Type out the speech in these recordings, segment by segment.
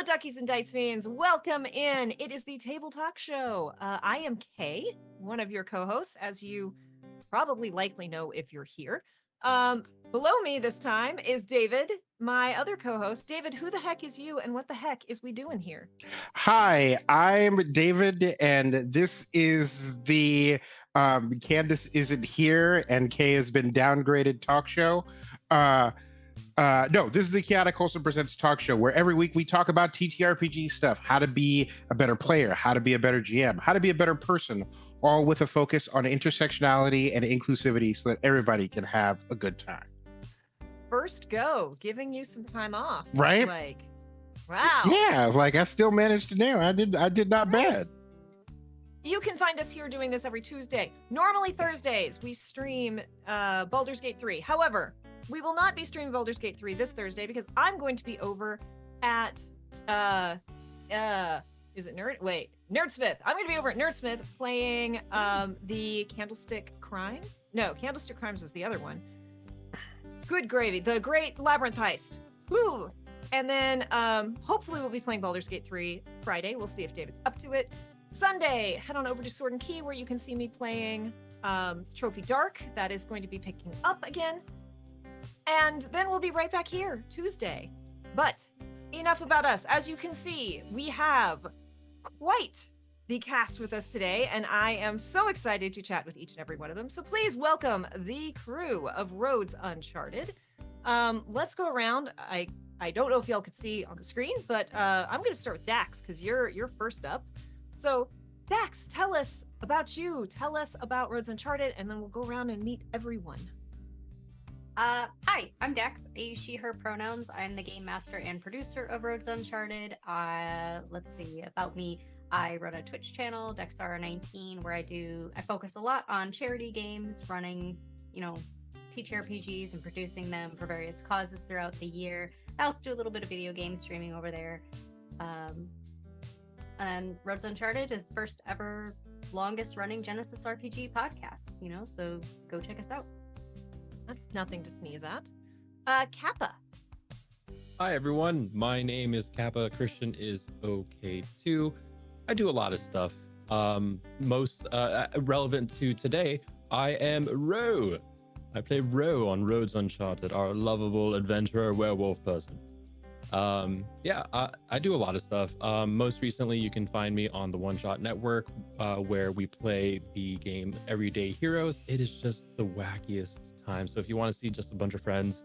Duckies and Dice fans, welcome in. It is the Table Talk Show. I am Kay, one of your co-hosts, as you probably likely know if you're here. Below me this time is David, my other co-host. David, who the heck is you and what the heck is we doing here? Hi, I'm David, and this is the Candace Isn't Here and Kay has been downgraded talk show. No, this is the Chaotic Wholesome Presents talk show where every week we talk about TTRPG stuff, how to be a better player, how to be a better GM, how to be a better person, all with a focus on intersectionality and inclusivity so that everybody can have a good time. First go, giving you some time off. Right? Like, wow. Yeah, like I still managed to nail it. I did not bad. You can find us here doing this every Tuesday. Normally Thursdays, we stream Baldur's Gate 3. However, we will not be streaming Baldur's Gate 3 this Thursday because I'm going to be over at, is it Nerdsmith. I'm going to be over at Nerdsmith playing the Candlestick Crimes. No, Candlestick Crimes was the other one. Good gravy. The Great Labyrinth Heist. Woo! And then hopefully we'll be playing Baldur's Gate 3 Friday. We'll see if David's up to it. Sunday, head on over to Sword and Key where you can see me playing Trophy Dark. That is going to be picking up again. And then we'll be right back here Tuesday. But enough about us. As you can see, we have quite the cast with us today, and I am so excited to chat with each and every one of them. So please welcome the crew of Roads Uncharted. Let's go around. I don't know if y'all could see on the screen, but I'm going to start with Dax because you're first up. So Dax, tell us about you. Tell us about Roads Uncharted, and then we'll go around and meet everyone. Hi, I'm Dex. I use she, her pronouns. I'm the game master and producer of Roads Uncharted. Let's see, about me. I run a Twitch channel, DexR19, where I focus a lot on charity games, running, TTRPGs and producing them for various causes throughout the year. I also do a little bit of video game streaming over there. And Roads Uncharted is the first ever longest running Genesys RPG podcast, so go check us out. That's nothing to sneeze at. Kappa. Hi, everyone. My name is Kappa. Christian is okay too. I do a lot of stuff. Most relevant to today, I am Ro. I play Ro on Roads Uncharted, our lovable adventurer werewolf person. I do a lot of stuff. Most recently, you can find me on the One Shot Network, where we play the game Everyday Heroes. It is just the wackiest time. So if you want to see just a bunch of friends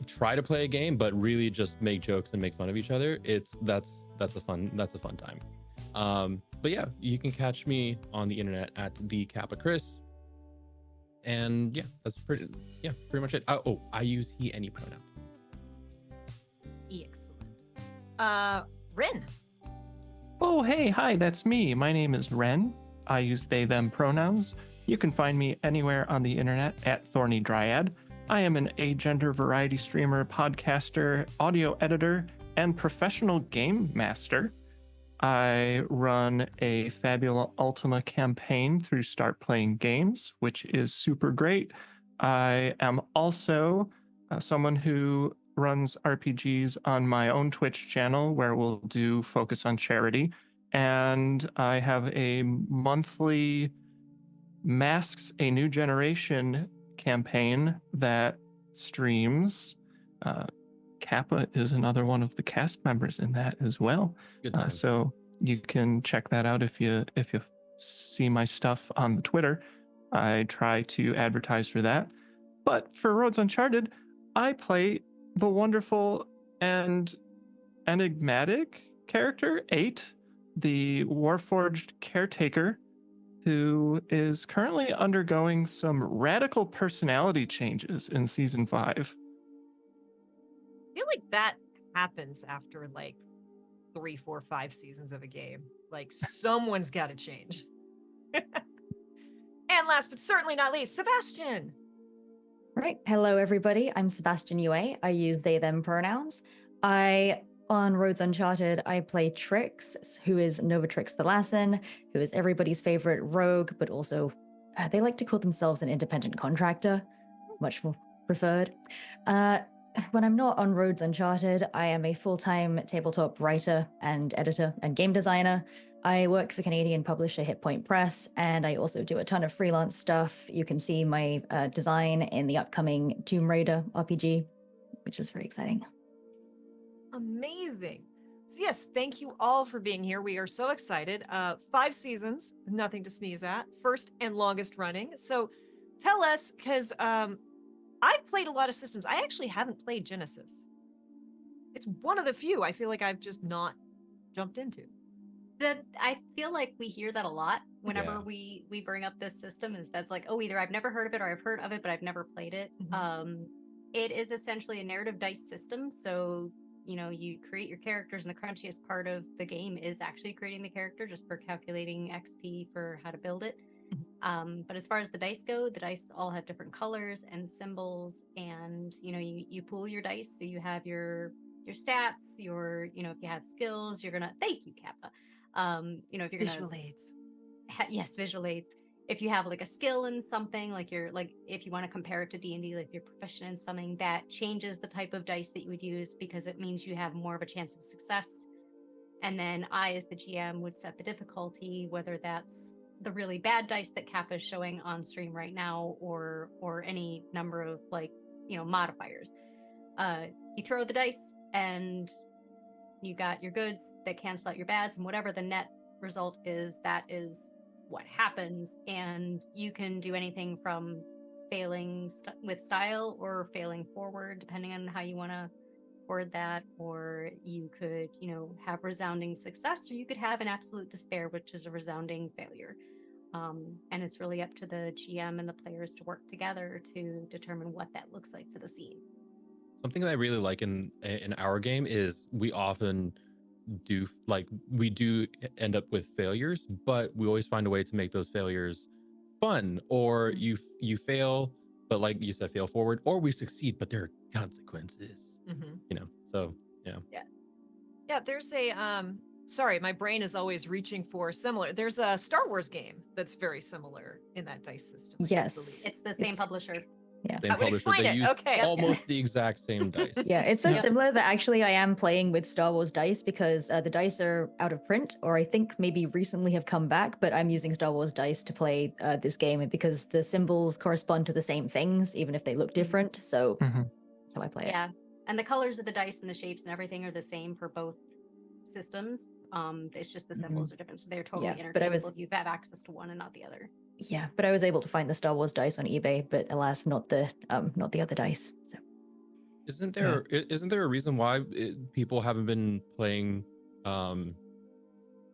try to play a game, but really just make jokes and make fun of each other, that's a fun time. But yeah, you can catch me on the internet at the Kappa Chris. And yeah, that's pretty much it. I use he, any pronouns. Excellent. Wren. Oh, hey, hi, that's me. My name is Wren. I use they, them pronouns. You can find me anywhere on the internet at Thorny Dryad. I am an agender variety streamer, podcaster, audio editor, and professional game master. I run a Fabula Ultima campaign through Start Playing Games, which is super great. I am also someone who runs RPGs on my own Twitch channel where we'll do focus on charity. And I have a monthly Masks a New Generation campaign that streams. Kappa is another one of the cast members in that as well. Good time. So you can check that out if you see my stuff on the Twitter. I try to advertise for that. But for Roads Uncharted, I play the wonderful and enigmatic character 8, the Warforged caretaker, who is currently undergoing some radical personality changes in season 5. I feel like that happens after like 3, 4, 5 seasons of a game. Like someone's got to change. And last but certainly not least, Sebastian. Right. Hello, everybody. I'm Sebastian Yūe. I use they, them pronouns. On Roads Uncharted, I play Trix, who is Novatrix the Lassen, who is everybody's favorite rogue, but also they like to call themselves an independent contractor, much more preferred. when I'm not on Roads Uncharted, I am a full-time tabletop writer and editor and game designer. I work for Canadian publisher Hit Point Press, and I also do a ton of freelance stuff. You can see my design in the upcoming Tomb Raider RPG, which is very exciting. Amazing. So yes, thank you all for being here. We are so excited. 5 seasons, nothing to sneeze at. First and longest running. So tell us, because I've played a lot of systems. I actually haven't played Genesys. It's one of the few I feel like I've just not jumped into. I feel like we hear that a lot whenever Yeah. we bring up this system. Is that's like, oh, either I've never heard of it or I've heard of it, but I've never played it. It is essentially a narrative dice system. So you create your characters, and the crunchiest part of the game is actually creating the character, just for calculating XP for how to build it. But as far as the dice go, the dice all have different colors and symbols, and you pool your dice, so you have your stats, your if you have skills, you're gonna thank you, Kappa. If you're Visual gonna aids. yes, visual aids. If you have like a skill in something, like if you want to compare it to D&D, like if you're proficient in something, that changes the type of dice that you would use, because it means you have more of a chance of success. And then I, as the GM, would set the difficulty, whether that's the really bad dice that Kappa is showing on stream right now, or any number of modifiers. You throw the dice, and you got your goods that cancel out your bads, and whatever the net result is, that is what happens. And you can do anything from failing with style or failing forward, depending on how you want to word that. Or you could have resounding success, or you could have an absolute despair, which is a resounding failure. And it's really up to the GM and the players to work together to determine what that looks like for the scene. Something that I really like in our game is we often do end up with failures, but we always find a way to make those failures fun. Or you fail, but like you said, fail forward, or we succeed, but there are consequences. So Yeah, there's a sorry, my brain is always reaching for similar. There's a Star Wars game that's very similar in that dice system. I Yes. believe. It's the same publisher. Yeah. same That would publisher, explain they it. use Okay. almost the exact same dice. Yeah, it's so Yeah. similar that actually I am playing with Star Wars dice, because the dice are out of print, or I think maybe recently have come back, but I'm using Star Wars dice to play this game, because the symbols correspond to the same things, even if they look different. So Mhm. that's how I play it. Yeah, and the colors of the dice and the shapes and everything are the same for both systems. It's just the symbols are different, so they're totally Yeah, but I interchangeable was- if you have access to one and not the other. Yeah, but I was able to find the Star Wars dice on eBay, but alas, not the other dice. So Isn't there a reason why people haven't been playing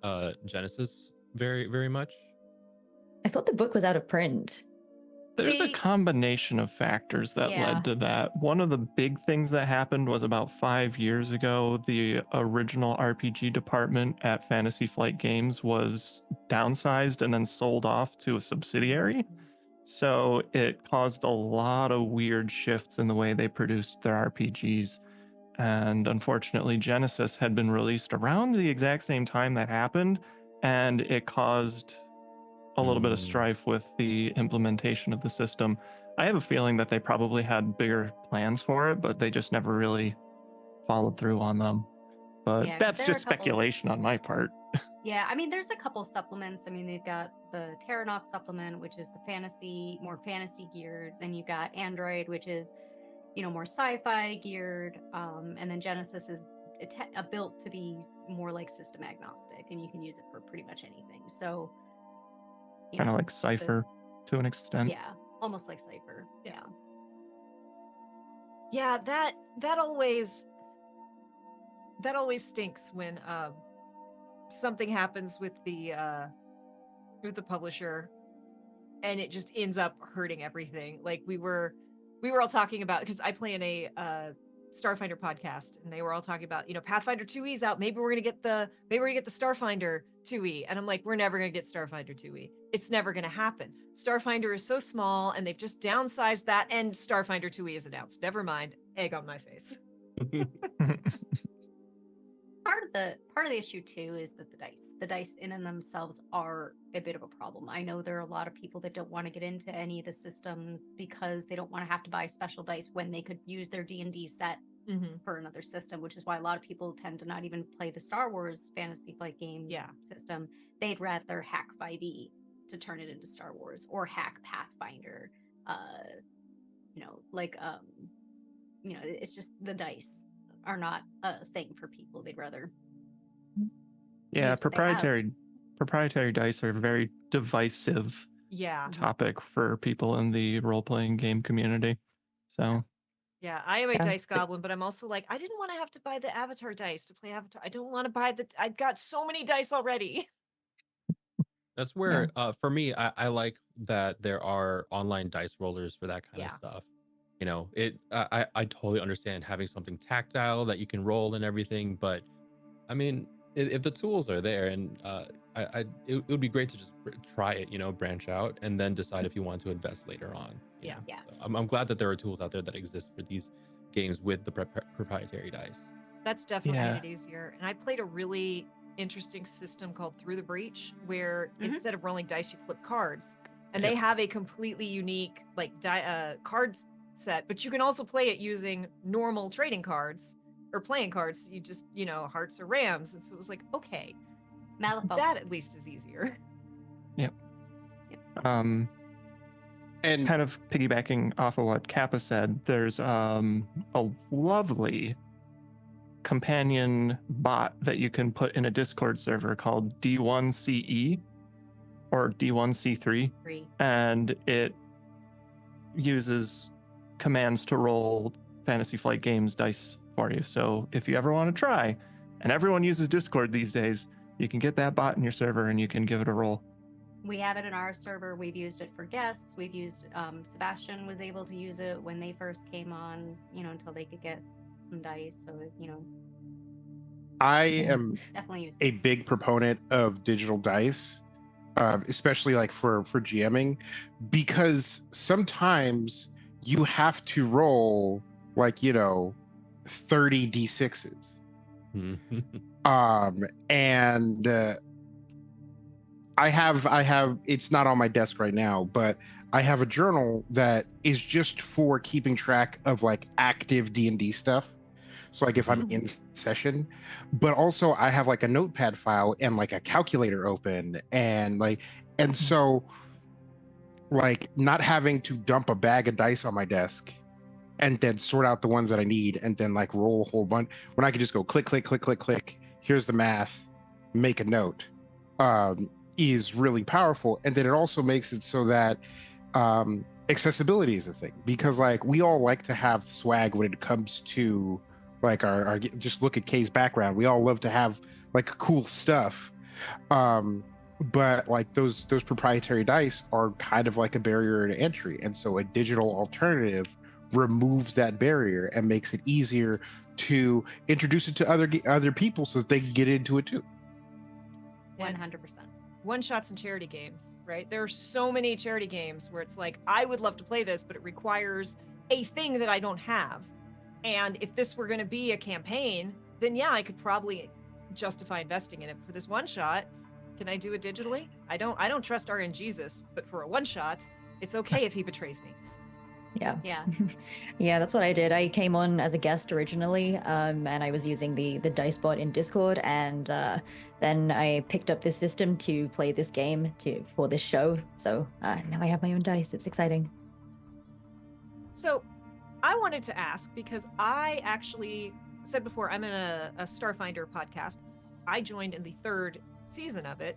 Genesys very, very much? I thought the book was out of print. There's a They- combination of factors that Yeah. led to that. One of the big things that happened was about 5 years ago, the original RPG department at Fantasy Flight Games was downsized and then sold off to a subsidiary. So it caused a lot of weird shifts in the way they produced their RPGs. And unfortunately, Genesys had been released around the exact same time that happened, and it caused a little bit of strife with the implementation of the system. I have a feeling that they probably had bigger plans for it, but they just never really followed through on them. But Yeah, 'cause that's there are just a couple- speculation on my part. Yeah, I mean, there's a couple supplements. I mean, they've got the Terranaut supplement, which is more fantasy geared. Then you got Android, which is, more sci-fi geared. And then Genesys is built to be more like system agnostic, and you can use it for pretty much anything. So, Kind of like Cypher to an extent. yeah, almost like Cypher. Yeah. Yeah, that always stinks when something happens with the publisher and it just ends up hurting everything. Like we were all talking about, because I play in a Starfinder podcast, and they were all talking about, Pathfinder 2E's out. Maybe we're gonna get the Starfinder 2E. And I'm like, we're never gonna get Starfinder 2E. It's never gonna happen. Starfinder is so small, and they've just downsized that, and Starfinder 2E is announced. Never mind. Egg on my face. Part of of the issue too is that the dice in and themselves are a bit of a problem. I know there are a lot of people that don't want to get into any of the systems because they don't want to have to buy special dice when they could use their D&D set for another system, which is why a lot of people tend to not even play the Star Wars Fantasy Flight game system. They'd rather hack 5e to turn it into Star Wars, or hack Pathfinder. It's just the dice are not a thing for people. They'd rather Yeah, use what they have. proprietary dice are a very divisive topic for people in the role-playing game community. So yeah, I am a dice goblin, but I'm also like, I didn't want to have to buy the Avatar dice to play Avatar. I don't want to buy I've got so many dice already. That's where, for me, I like that there are online dice rollers for that kind of stuff. You know, I totally understand having something tactile that you can roll and everything, but I mean, if the tools are there, and it would be great to just try it, branch out, and then decide if you want to invest later on. You know? So I'm glad that there are tools out there that exist for these games with the proprietary dice. That's definitely made it easier. And I played a really interesting system called Through the Breach, where instead of rolling dice, you flip cards, and they have a completely unique card set, but you can also play it using normal trading cards or playing cards. You just, hearts or rams. And so it was like, okay, that at least is easier. Yep. And kind of piggybacking off of what Kappa said, there's a lovely companion bot that you can put in a Discord server called D1CE or D1C3, and it uses commands to roll Fantasy Flight Games dice for you. So if you ever want to try, and everyone uses Discord these days, you can get that bot in your server and you can give it a roll. We have it in our server. We've used it for guests. We've used Sebastian was able to use it when they first came on, until they could get some dice. So, I am definitely a big proponent of digital dice, especially like for GMing, because sometimes you have to roll 30 D6s. And I have it's not on my desk right now, but I have a journal that is just for keeping track of active D&D stuff. So if I'm in session, but also I have a notepad file and a calculator open, and so not having to dump a bag of dice on my desk and then sort out the ones that I need and then roll a whole bunch, when I can just go click, click, click, click, click, here's the math, make a note, is really powerful. And then it also makes it so that accessibility is a thing, because we all like to have swag when it comes to our just look at Kay's background. We all love to have cool stuff, but those proprietary dice are kind of a barrier to entry, and so a digital alternative removes that barrier and makes it easier to introduce it to other people so that they can get into it too. 100%. One-shots and charity games, right? There are so many charity games where it's I would love to play this, but it requires a thing that I don't have. And if this were going to be a campaign, then I could probably justify investing in it. For this one shot, can I do it digitally? I don't trust RNGesus, but for a one shot, it's okay if he betrays me. Yeah. Yeah, that's what I did. I came on as a guest originally, and I was using the dice bot in Discord, and then I picked up this system to play this game for this show. So now I have my own dice. It's exciting. So I wanted to ask, because I actually said before, I'm in a Starfinder podcast. I joined in the 3rd season of it,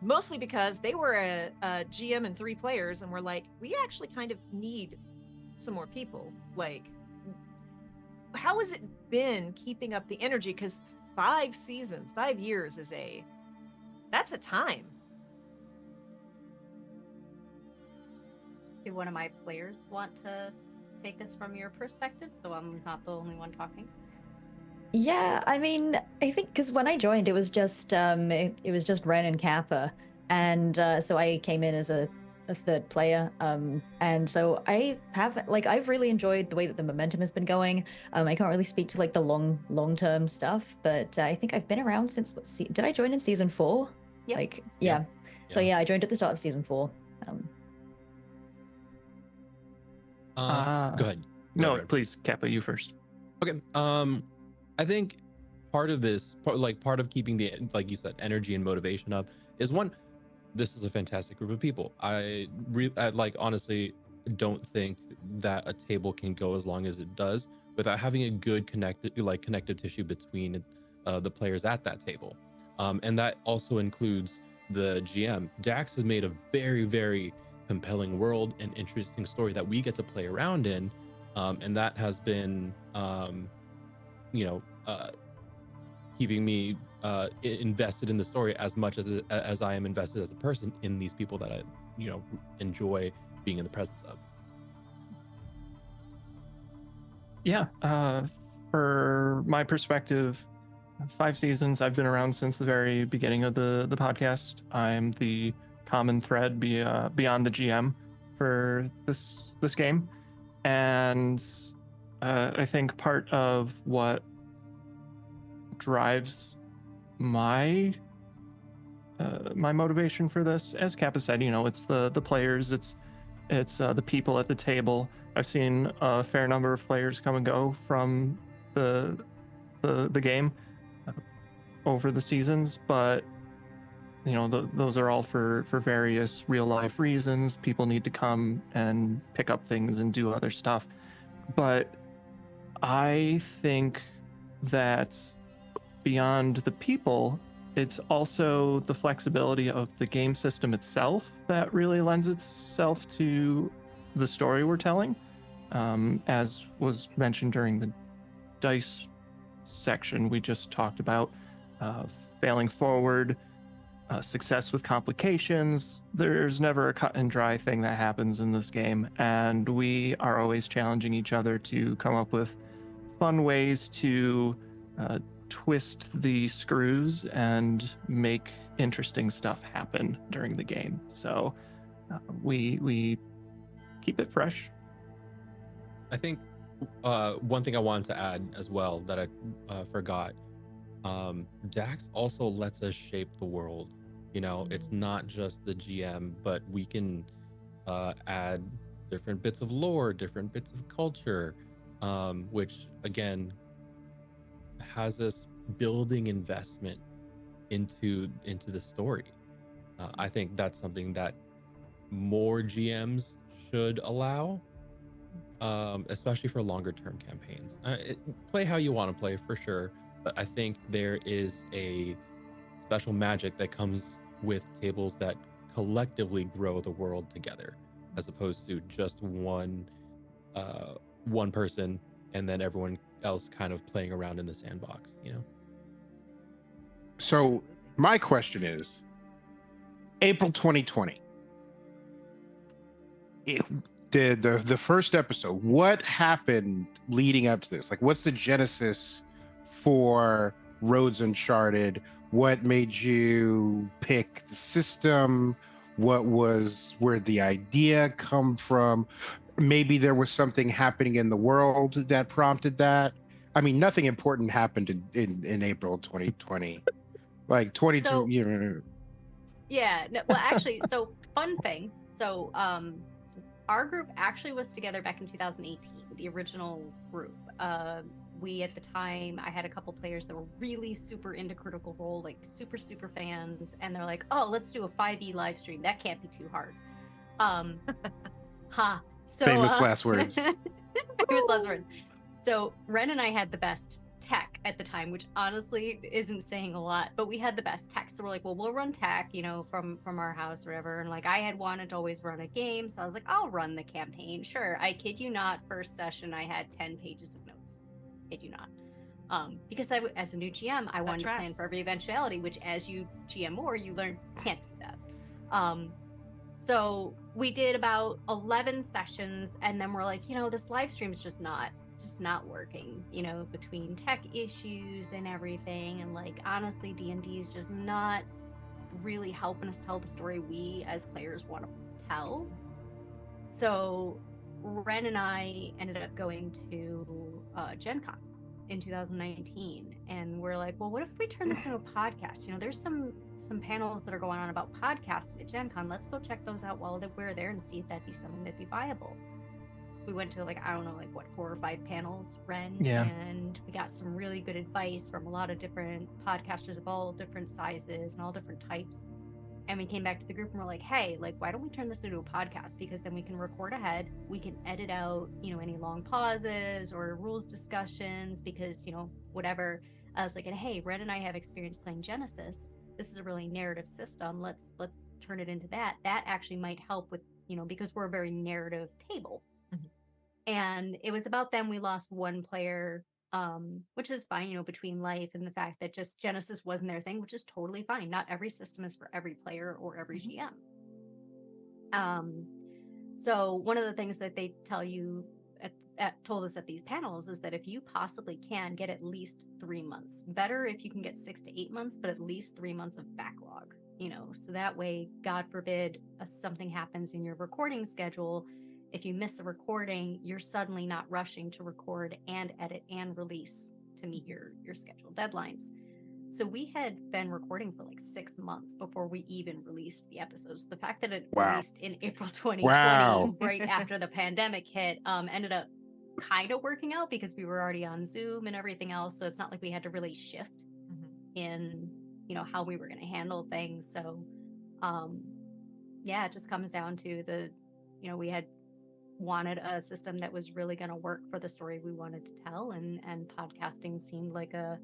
mostly because they were a GM and 3 players, and we're we actually kind of need some more people. How has it been keeping up the energy? Because 5 seasons, 5 years that's a time. Do one of my players want to take this from your perspective, so I'm not the only one talking? Yeah, I mean, I think because when I joined, it was just Wren and Kappa, and so I came in as a a third player. And so I've really enjoyed the way that the momentum has been going. I can't really speak to like the long term stuff, but I think I've been around since did I join in season 4? Yep. Like, yeah. So yeah, I joined at the start of season 4. Go ahead. No, Red. please, Kappa, you first. Okay. I think part of this, part of keeping the, like you said, energy and motivation up is one. This is a fantastic group of people. I like honestly don't think that a table can go as long as it does without having a good connective tissue between the players at that table, and that also includes the GM. Dax has made a very, very compelling world and interesting story that we get to play around in, and that has been keeping me invested in the story as much as I am invested as a person in these people that I enjoy being in the presence of. Yeah, for my perspective, 5 seasons. I've been around since the very beginning of the podcast. I'm the common thread beyond the GM for this game, and I think part of what drives my motivation for this, as Kappa said, it's the players, it's the people at the table. I've seen a fair number of players come and go from the game over the seasons, but those are all for various real life reasons. People need to come and pick up things and do other stuff. But I think that beyond the people, it's also the flexibility of the game system itself that really lends itself to the story we're telling. As was mentioned during the dice section we just talked about, failing forward, success with complications. There's never a cut and dry thing that happens in this game, and we are always challenging each other to come up with fun ways to twist the screws and make interesting stuff happen during the game. So we keep it fresh. I think one thing I wanted to add as well that I forgot, Dax also lets us shape the world. It's not just the GM, but we can add different bits of lore, different bits of culture, which again has us building investment into the story. I think that's something that more GMs should allow, especially for longer term campaigns. Play how you want to play for sure, but I think there is a special magic that comes with tables that collectively grow the world together, as opposed to just one person and then everyone else kind of playing around in the sandbox. So my question is, April 2020, the first episode, what happened leading up to this? Like, what's the genesis for Roads Uncharted? What made you pick the system? Where'd the idea come from? Maybe there was something happening in the world that prompted that. I mean, nothing important happened in April 2020. Like 22, So- you Yeah, no, well, actually, so fun thing. So, our group actually was together back in 2018, the original group. We, at the time, I had a couple players that were really super into Critical Role, like super fans, and they're like, "Oh, let's do a 5e live stream. That can't be too hard." So, famous last words. famous last words. So Wren and I had the best tech at the time, which honestly isn't saying a lot, but we had the best tech. So we're like, well, we'll run tech, from our house or whatever. And like, I had wanted to always run a game, so I was like, I'll run the campaign. Sure. I kid you not, first session I had 10 pages of notes. Kid you not. Because as a new GM, I wanted to plan for every eventuality, which as you GM more, you learn can't do that. So we did about 11 sessions, and then we're like, this live stream is just not working, between tech issues and everything. And like, honestly, D&D is just not really helping us tell the story we as players want to tell. So Wren and I ended up going to Gen Con in 2019, and we're like, well, what if we turn this into a podcast? You know, there's some panels that are going on about podcasting at Gen Con. Let's go check those out while we're there and see if that'd be something that'd be viable. So we went to, like, I don't know, like, what, 4 or 5 panels, Wren? Yeah. And we got some really good advice from a lot of different podcasters of all different sizes and all different types. And we came back to the group and we're like, hey, like, why don't we turn this into a podcast? Because then we can record ahead. We can edit out, you know, any long pauses or rules discussions because, you know, whatever. I was like, and hey, Red and I have experience playing Genesys. This is a really narrative system. Let's turn it into that. That actually might help with, you know, because we're a very narrative table. Mm-hmm. And it was about them. We lost one player, which is fine, you know, between life and the fact that just Genesys wasn't their thing, which is totally fine. Not every system is for every player or every GM. So one of the things that they tell you told us at these panels is that if you possibly can get at least 3 months, better if you can get 6 to 8 months, but at least 3 months of backlog, you know, so that way, God forbid, something happens in your recording schedule. If you miss the recording, you're suddenly not rushing to record and edit and release to meet your scheduled deadlines. So we had been recording for like 6 months before we even released the episodes. The fact that it released in April 2020, right after the pandemic hit, ended up kind of working out because we were already on Zoom and everything else. So it's not like we had to really shift in, you know, how we were going to handle things. So, yeah, it just comes down to you know, we had wanted a system that was really going to work for the story we wanted to tell, and podcasting seemed like a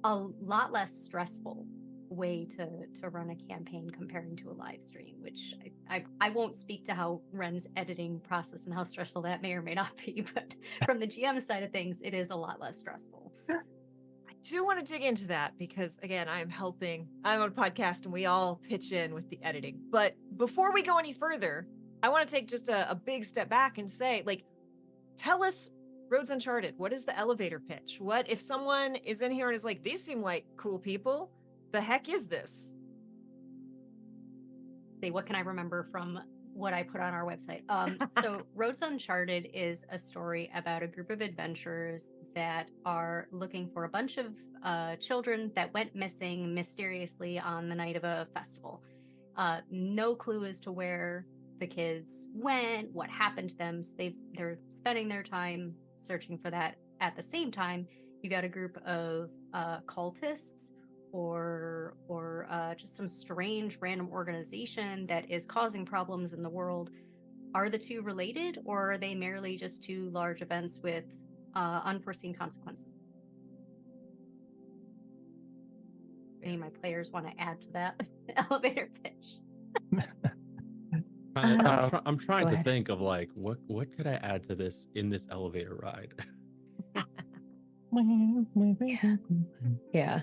lot less stressful way to run a campaign comparing to a live stream, which I won't speak to how Wren's editing process and how stressful that may or may not be, but from the GM side of things, it is a lot less stressful. I do want to dig into that because, again, I'm on a podcast and we all pitch in with the editing. But before we go any further, I want to take just a big step back and say, like, tell us Roads Uncharted. What is the elevator pitch? What if someone is in here and is like, these seem like cool people? The heck is this? See, what can I remember from what I put on our website? So Roads Uncharted is a story about a group of adventurers that are looking for a bunch of children that went missing mysteriously on the night of a festival. No clue as to where the kids went, what happened to them. So they're spending their time searching for that. At the same time, you got a group of cultists or just some strange random organization that is causing problems in the world. Are the two related, or are they merely just two large events with unforeseen consequences? Any of my players want to add to that elevator pitch? I'm trying to think of, like, what could I add to this in this elevator ride? Yeah.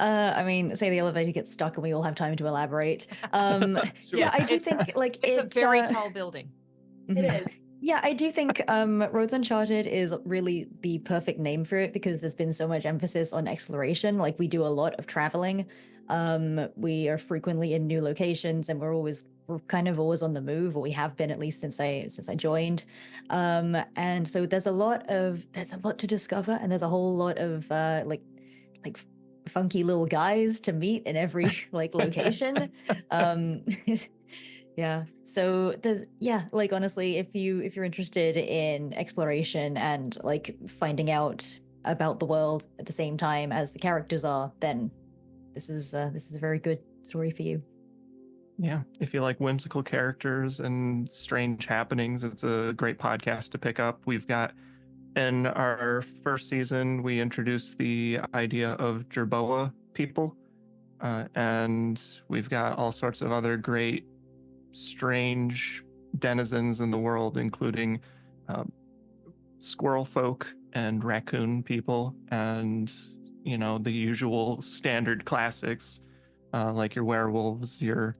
I mean, say the elevator gets stuck and we all have time to elaborate. Sure. Yeah, I do think, like, it's a very tall building. It is. Yeah, I do think Roads Uncharted is really the perfect name for it because there's been so much emphasis on exploration. Like, we do a lot of traveling. We are frequently in new locations, and we're kind of always on the move, or we have been at least since I joined. And so there's a lot to discover, and there's a whole lot of like funky little guys to meet in every like location. Yeah. So like, honestly, if you're interested in exploration and like finding out about the world at the same time as the characters are, then this is a very good story for you. Yeah, if you like whimsical characters and strange happenings, it's a great podcast to pick up. We've got, in our first season, we introduced the idea of Jerboa people, and we've got all sorts of other great, strange denizens in the world, including squirrel folk and raccoon people, and, you know, the usual standard classics, like your werewolves, your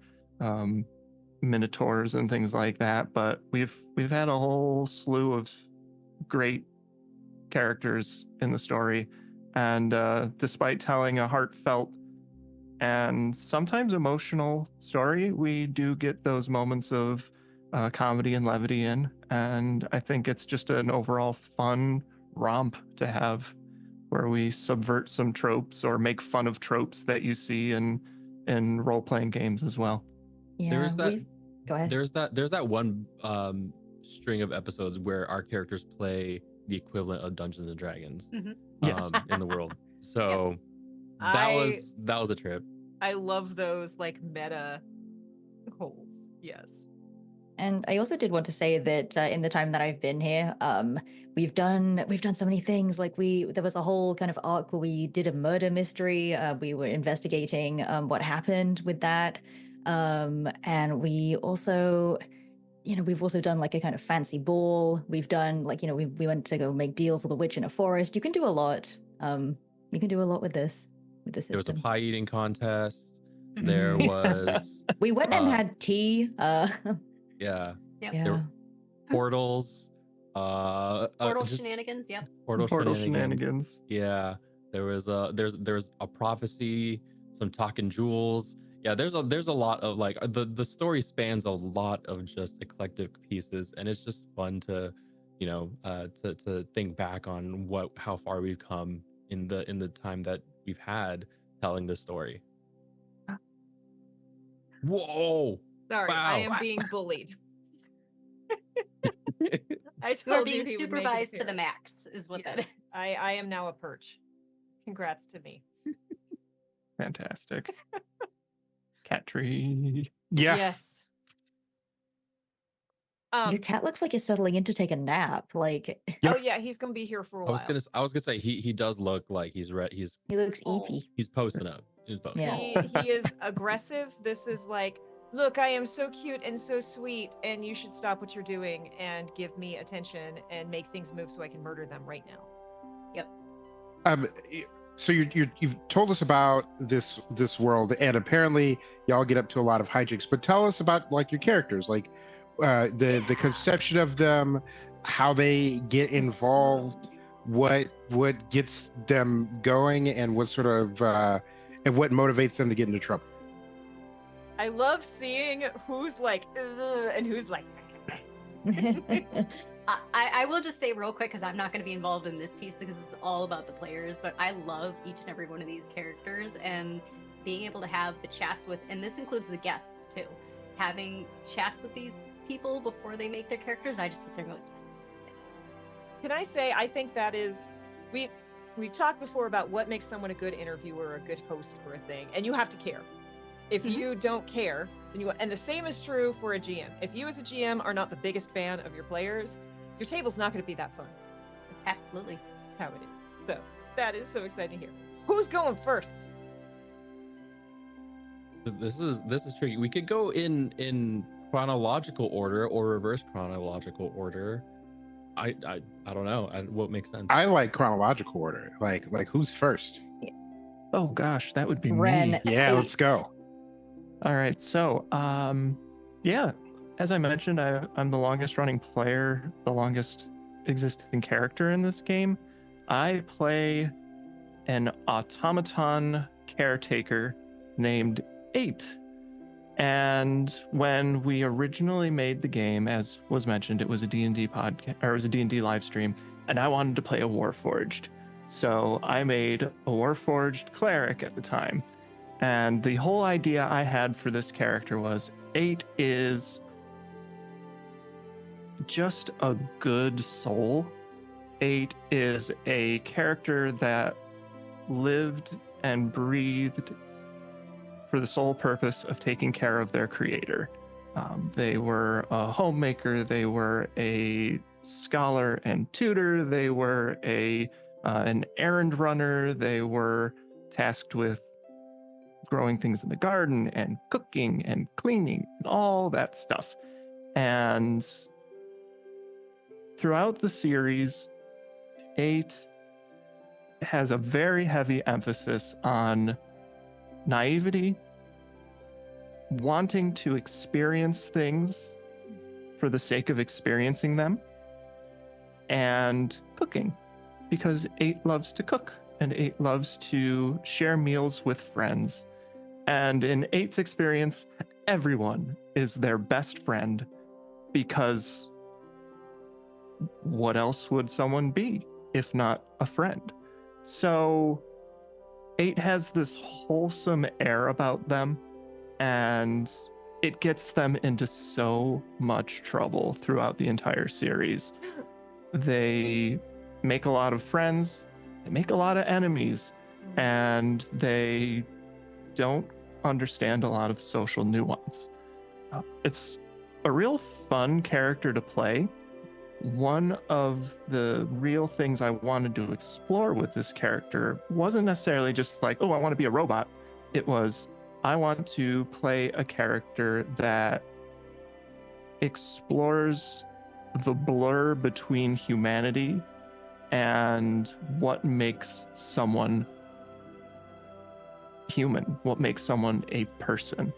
minotaurs and things like that. But we've had a whole slew of great characters in the story, and despite telling a heartfelt and sometimes emotional story, we do get those moments of comedy and levity in, and I think it's just an overall fun romp to have, where we subvert some tropes or make fun of tropes that you see in role-playing games as well. Yeah, There's that. Go ahead. There's that one string of episodes where our characters play the equivalent of Dungeons and Dragons Yes. in the world. So I that was a trip. I love those like meta holes. Yes. And I also did want to say that in the time that I've been here, we've done so many things. Like there was a whole kind of arc where we did a murder mystery. We were investigating what happened with that, and we also, we've also done like a kind of fancy ball. We've done like, we went to go make deals with a witch in a forest. You can do a lot. You can do a lot with this system. There was a pie eating contest. There was. We went and had tea. Yeah. Yep. Yeah. There were portals. Portal just shenanigans. Yep. portal shenanigans. Yeah. There's a prophecy, some talking jewels. Yeah, there's a lot of like the story spans a lot of just eclectic pieces, and it's just fun to, to think back on how far we've come in the time that we've had telling this story. Whoa. Sorry, Wow. I am being bullied. I You are told being you he would make it supervised to the appear. max, is what that Yes, is. I am now a perch. Congrats to me. Fantastic. Cat tree. Yeah. Yes. Your cat looks like he's settling in to take a nap. Like, Yeah. Oh yeah, he's gonna be here for a I while. was gonna say he does look like he's he looks Oh. eepy. he's posting up. He's posting Yeah. up. He is aggressive. This is like, look, I am so cute and so sweet, and you should stop what you're doing and give me attention and make things move so I can murder them right now. So you've told us about this world, and apparently y'all get up to a lot of hijinks. But tell us about like your characters, like the conception of them, how they get involved, what gets them going, and what sort of and what motivates them to get into trouble. I love seeing who's like, "Ugh," and who's like. I will just say real quick, because I'm not going to be involved in this piece because it's all about the players, but I love each and every one of these characters, and being able to have the chats with, and this includes the guests too, having chats with these people before they make their characters. I just sit there and go, yes. Can I say, I think that is, we talked before about what makes someone a good interviewer, a good host for a thing, and you have to care. If you don't care, then and the same is true for a GM. If you as a GM are not the biggest fan of your players, your table's not going to be that fun. Absolutely. That's how it is. So that is so exciting to hear. Who's going first? This is tricky. We could go in chronological order or reverse chronological order. I don't know. What makes sense? I like chronological order. Like who's first? Oh gosh, that would be Ren. me. Yeah, let's go. All right, so yeah, as I mentioned, I'm the longest running player, the longest existing character in this game. I play an automaton caretaker named 8. And when we originally made the game, as was mentioned, it was a D&D podcast, or it was a D&D live stream, and I wanted to play a Warforged. So I made a Warforged cleric at the time. And the whole idea I had for this character was 8 is just a good soul. 8 is a character that lived and breathed for the sole purpose of taking care of their creator. They were a homemaker, they were a scholar and tutor, they were an errand runner, they were tasked with growing things in the garden and cooking and cleaning and all that stuff. And throughout the series, 8 has a very heavy emphasis on naivety, wanting to experience things for the sake of experiencing them, and cooking, because 8 loves to cook and 8 loves to share meals with friends. And in 8's experience, everyone is their best friend. because what else would someone be if not a friend? So 8 has this wholesome air about them, and it gets them into so much trouble throughout the entire series. They make a lot of friends, they make a lot of enemies, and they don't understand a lot of social nuance. It's a real fun character to play. One of the real things I wanted to explore with this character wasn't necessarily just like, oh, I want to be a robot. It was, I want to play a character that explores the blur between humanity and what makes someone human, what makes someone a person.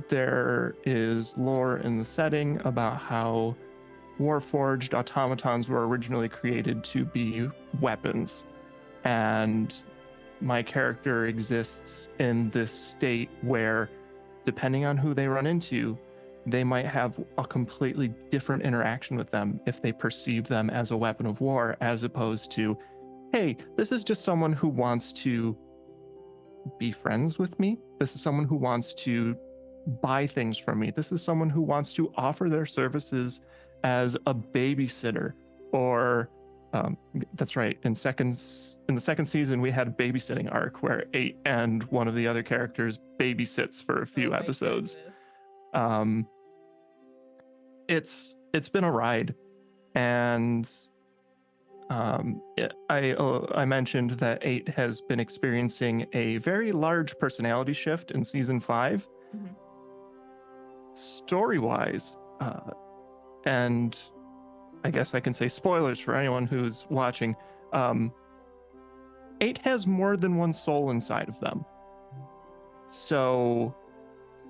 There is lore in the setting about how Warforged automatons were originally created to be weapons, and my character exists in this state where, depending on who they run into, they might have a completely different interaction with them if they perceive them as a weapon of war, as opposed to, hey, this is just someone who wants to be friends with me. This is someone who wants to buy things from me. This is someone who wants to offer their services as a babysitter, or that's right. In the second season, we had a babysitting arc where 8 and one of the other characters babysits for a few episodes. Goodness. It's been a ride, and I mentioned that 8 has been experiencing a very large personality shift in season 5. Story-wise, and I guess I can say spoilers for anyone who's watching, 8 has more than one soul inside of them. So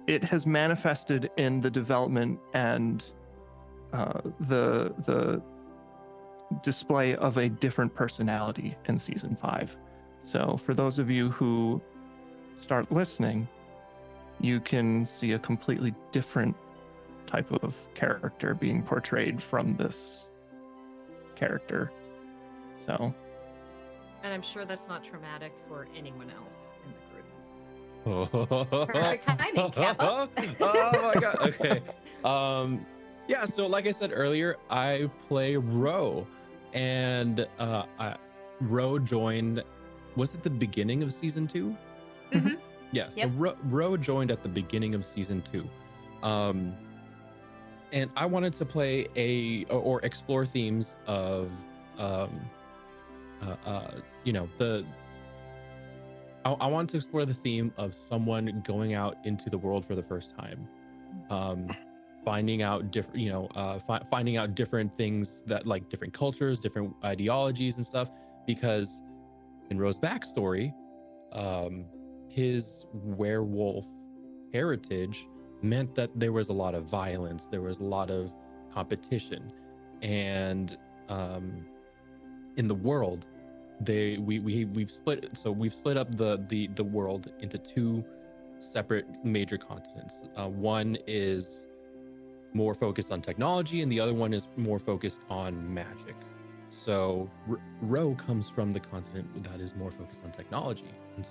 it has manifested in the development and the display of a different personality in season 5. So for those of you who start listening, you can see a completely different type of character being portrayed from this character. So, And I'm sure that's not traumatic for anyone else in the group. Perfect timing, Kappa. Oh my god. Okay. Yeah, so like I said earlier, I play Ro, and Ro joined, was it the beginning of season 2? Mm-hmm. Yeah, so Yep. Ro joined at the beginning of season 2. And I wanted to play or explore themes of I want to explore the theme of someone going out into the world for the first time, finding out different, finding out different things, that like different cultures, different ideologies and stuff. Because in Ro's backstory, his werewolf heritage meant that there was a lot of violence, there was a lot of competition, and in the world, we've split up the world into 2 separate major continents. One is more focused on technology, and the other one is more focused on magic. So Ro comes from the continent that is more focused on technology, and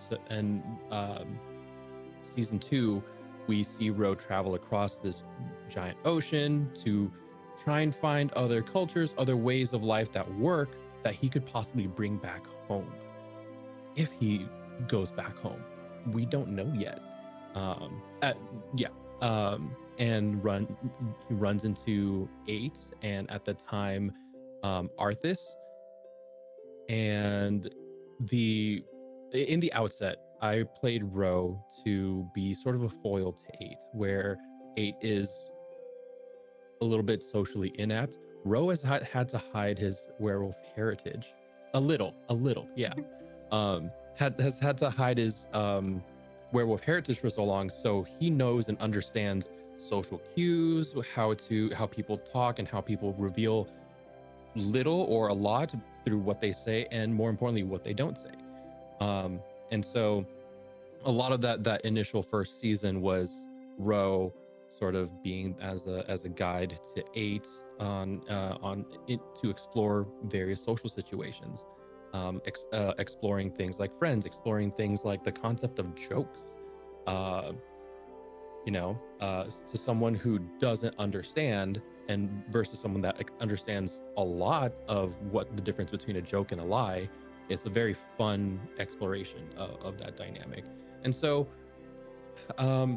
season 2, we see Ro travel across this giant ocean to try and find other cultures, other ways of life that work, that he could possibly bring back home. If he goes back home, we don't know yet. And he runs into 8, and at the time, Arthas. And in the outset, I played Ro to be sort of a foil to 8, where 8 is a little bit socially inept. Ro has had to hide his werewolf heritage a little, yeah. Has had to hide his werewolf heritage for so long, so he knows and understands social cues, how people talk, and how people reveal little or a lot through what they say, and more importantly, what they don't say. And so a lot of that initial first season was Ro sort of being as a guide to 8 on it to explore various social situations, exploring things like friends, exploring things like the concept of jokes, to someone who doesn't understand, and versus someone that understands a lot of what the difference between a joke and a lie. It's a very fun exploration of that dynamic. And so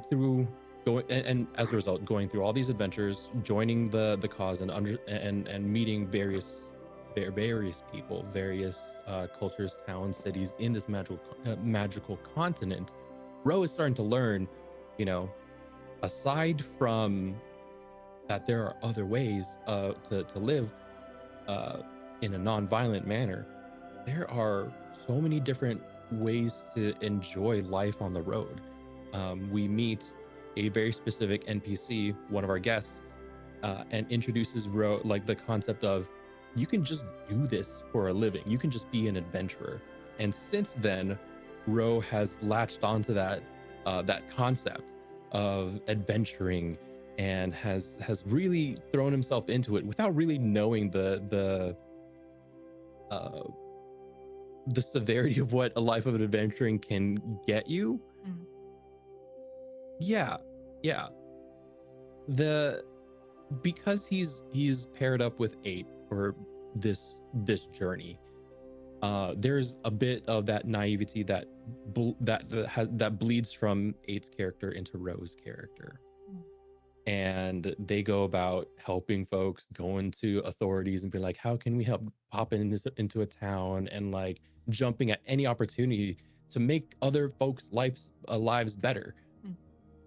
through going and as a result going through all these adventures, joining the cause, and meeting various people, various cultures, towns, cities in this magical continent, Ro is starting to learn, aside from that, there are other ways to live in a non-violent manner. There are so many different ways to enjoy life on the road. We meet a very specific NPC, one of our guests, and introduces Ro like the concept of, you can just do this for a living. You can just be an adventurer. And since then, Ro has latched onto that concept of adventuring, and has really thrown himself into it without really knowing the severity of what a life of adventuring can get you. Mhm. Yeah. Because he's paired up with 8 for this journey. There's a bit of that naivety that bleeds from 8's character into Ro's character. And they go about helping folks, going to authorities and be like, how can we help, pop into a town, and like jumping at any opportunity to make other folks' lives better.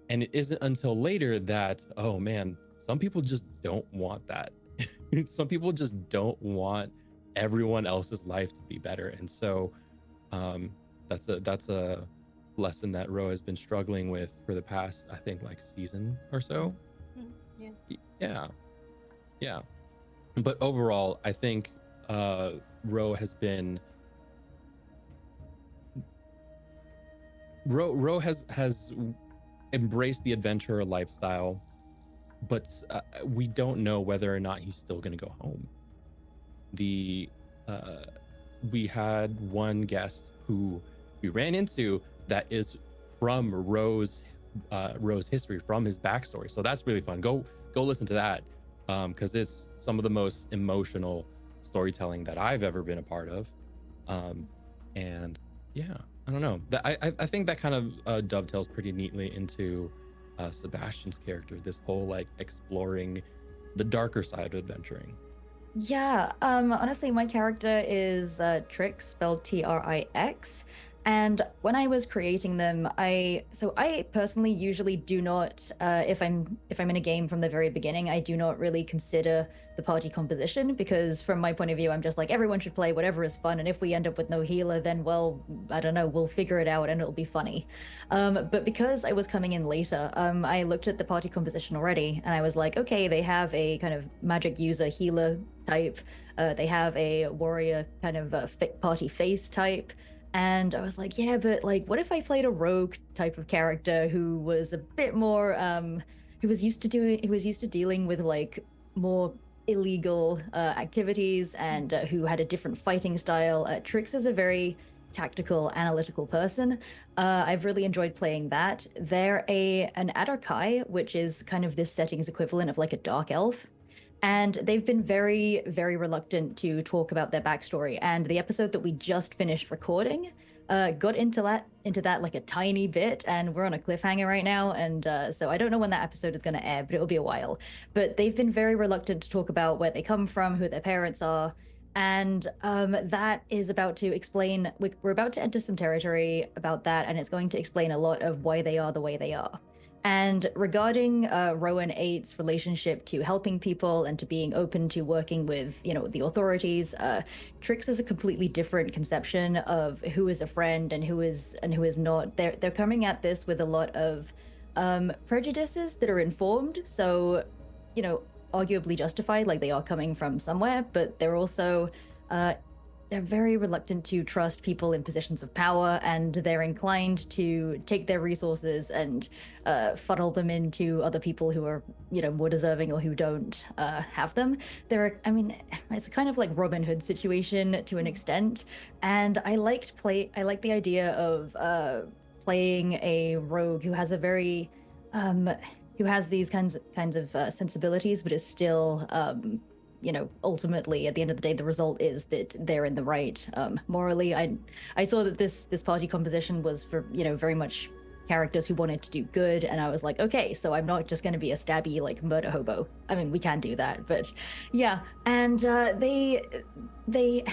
And it isn't until later that, oh man, some people just don't want that. Some people just don't want everyone else's life to be better. And so that's a lesson that Ro has been struggling with for the past, I think, like season or so. Yeah. But overall, I think Ro has embraced the adventurer lifestyle, but we don't know whether or not he's still going to go home. We had one guest who we ran into that is from Ro's history, from his backstory. So that's really fun. Go listen to that, because it's some of the most emotional storytelling that I've ever been a part of. And yeah, I don't know. I think that kind of dovetails pretty neatly into Sebastian's character. This whole like exploring the darker side of adventuring. Yeah, honestly, my character is Trix, spelled Trix. And when I was creating them, I personally usually do not, if I'm in a game from the very beginning, I do not really consider the party composition, because from my point of view, I'm just like, everyone should play whatever is fun, and if we end up with no healer, then well, I don't know, we'll figure it out and it'll be funny. But because I was coming in later, I looked at the party composition already, and I was like, okay, they have a kind of magic user healer type, they have a warrior kind of party face type. And I was like, yeah, but like, what if I played a rogue type of character who was a bit more, who was used to dealing with like more illegal activities, and who had a different fighting style. Trix is a very tactical, analytical person. I've really enjoyed playing that. They're an Adarkai, which is kind of this setting's equivalent of like a dark elf. And they've been very, very reluctant to talk about their backstory. And the episode that we just finished recording got into that like a tiny bit, and we're on a cliffhanger right now. And so I don't know when that episode is going to air, but it'll be a while. But they've been very reluctant to talk about where they come from, who their parents are. And that is about to explain, we're about to enter some territory about that, and it's going to explain a lot of why they are the way they are. And regarding Ro and 8's relationship to helping people and to being open to working with, the authorities, Trix is a completely different conception of who is a friend and who is not. They're coming at this with a lot of prejudices that are informed, so arguably justified, like they are coming from somewhere, but they're also they're very reluctant to trust people in positions of power, and they're inclined to take their resources and funnel them into other people who are, more deserving or who don't have them. I mean, it's kind of like Robin Hood situation to an extent, and I like the idea of playing a rogue who has a very who has these kinds of sensibilities, but is still ultimately at the end of the day, the result is that they're in the right. Morally, I saw that this party composition was for, very much characters who wanted to do good, and I was like, okay, so I'm not just going to be a stabby like murder hobo. I mean, we can do that, but yeah. And they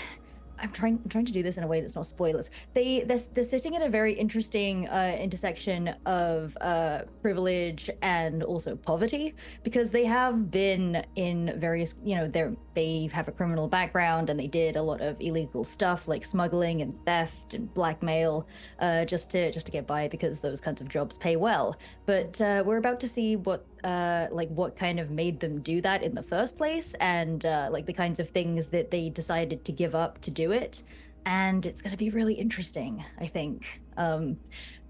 I'm trying to do this in a way that's not spoilers. They're sitting at a very interesting intersection of privilege and also poverty, because they have been in various, they have a criminal background, and they did a lot of illegal stuff like smuggling and theft and blackmail, just to get by, because those kinds of jobs pay well. But we're about to see what kind of made them do that in the first place, and the kinds of things that they decided to give up to do it. And it's going to be really interesting, I think. I'm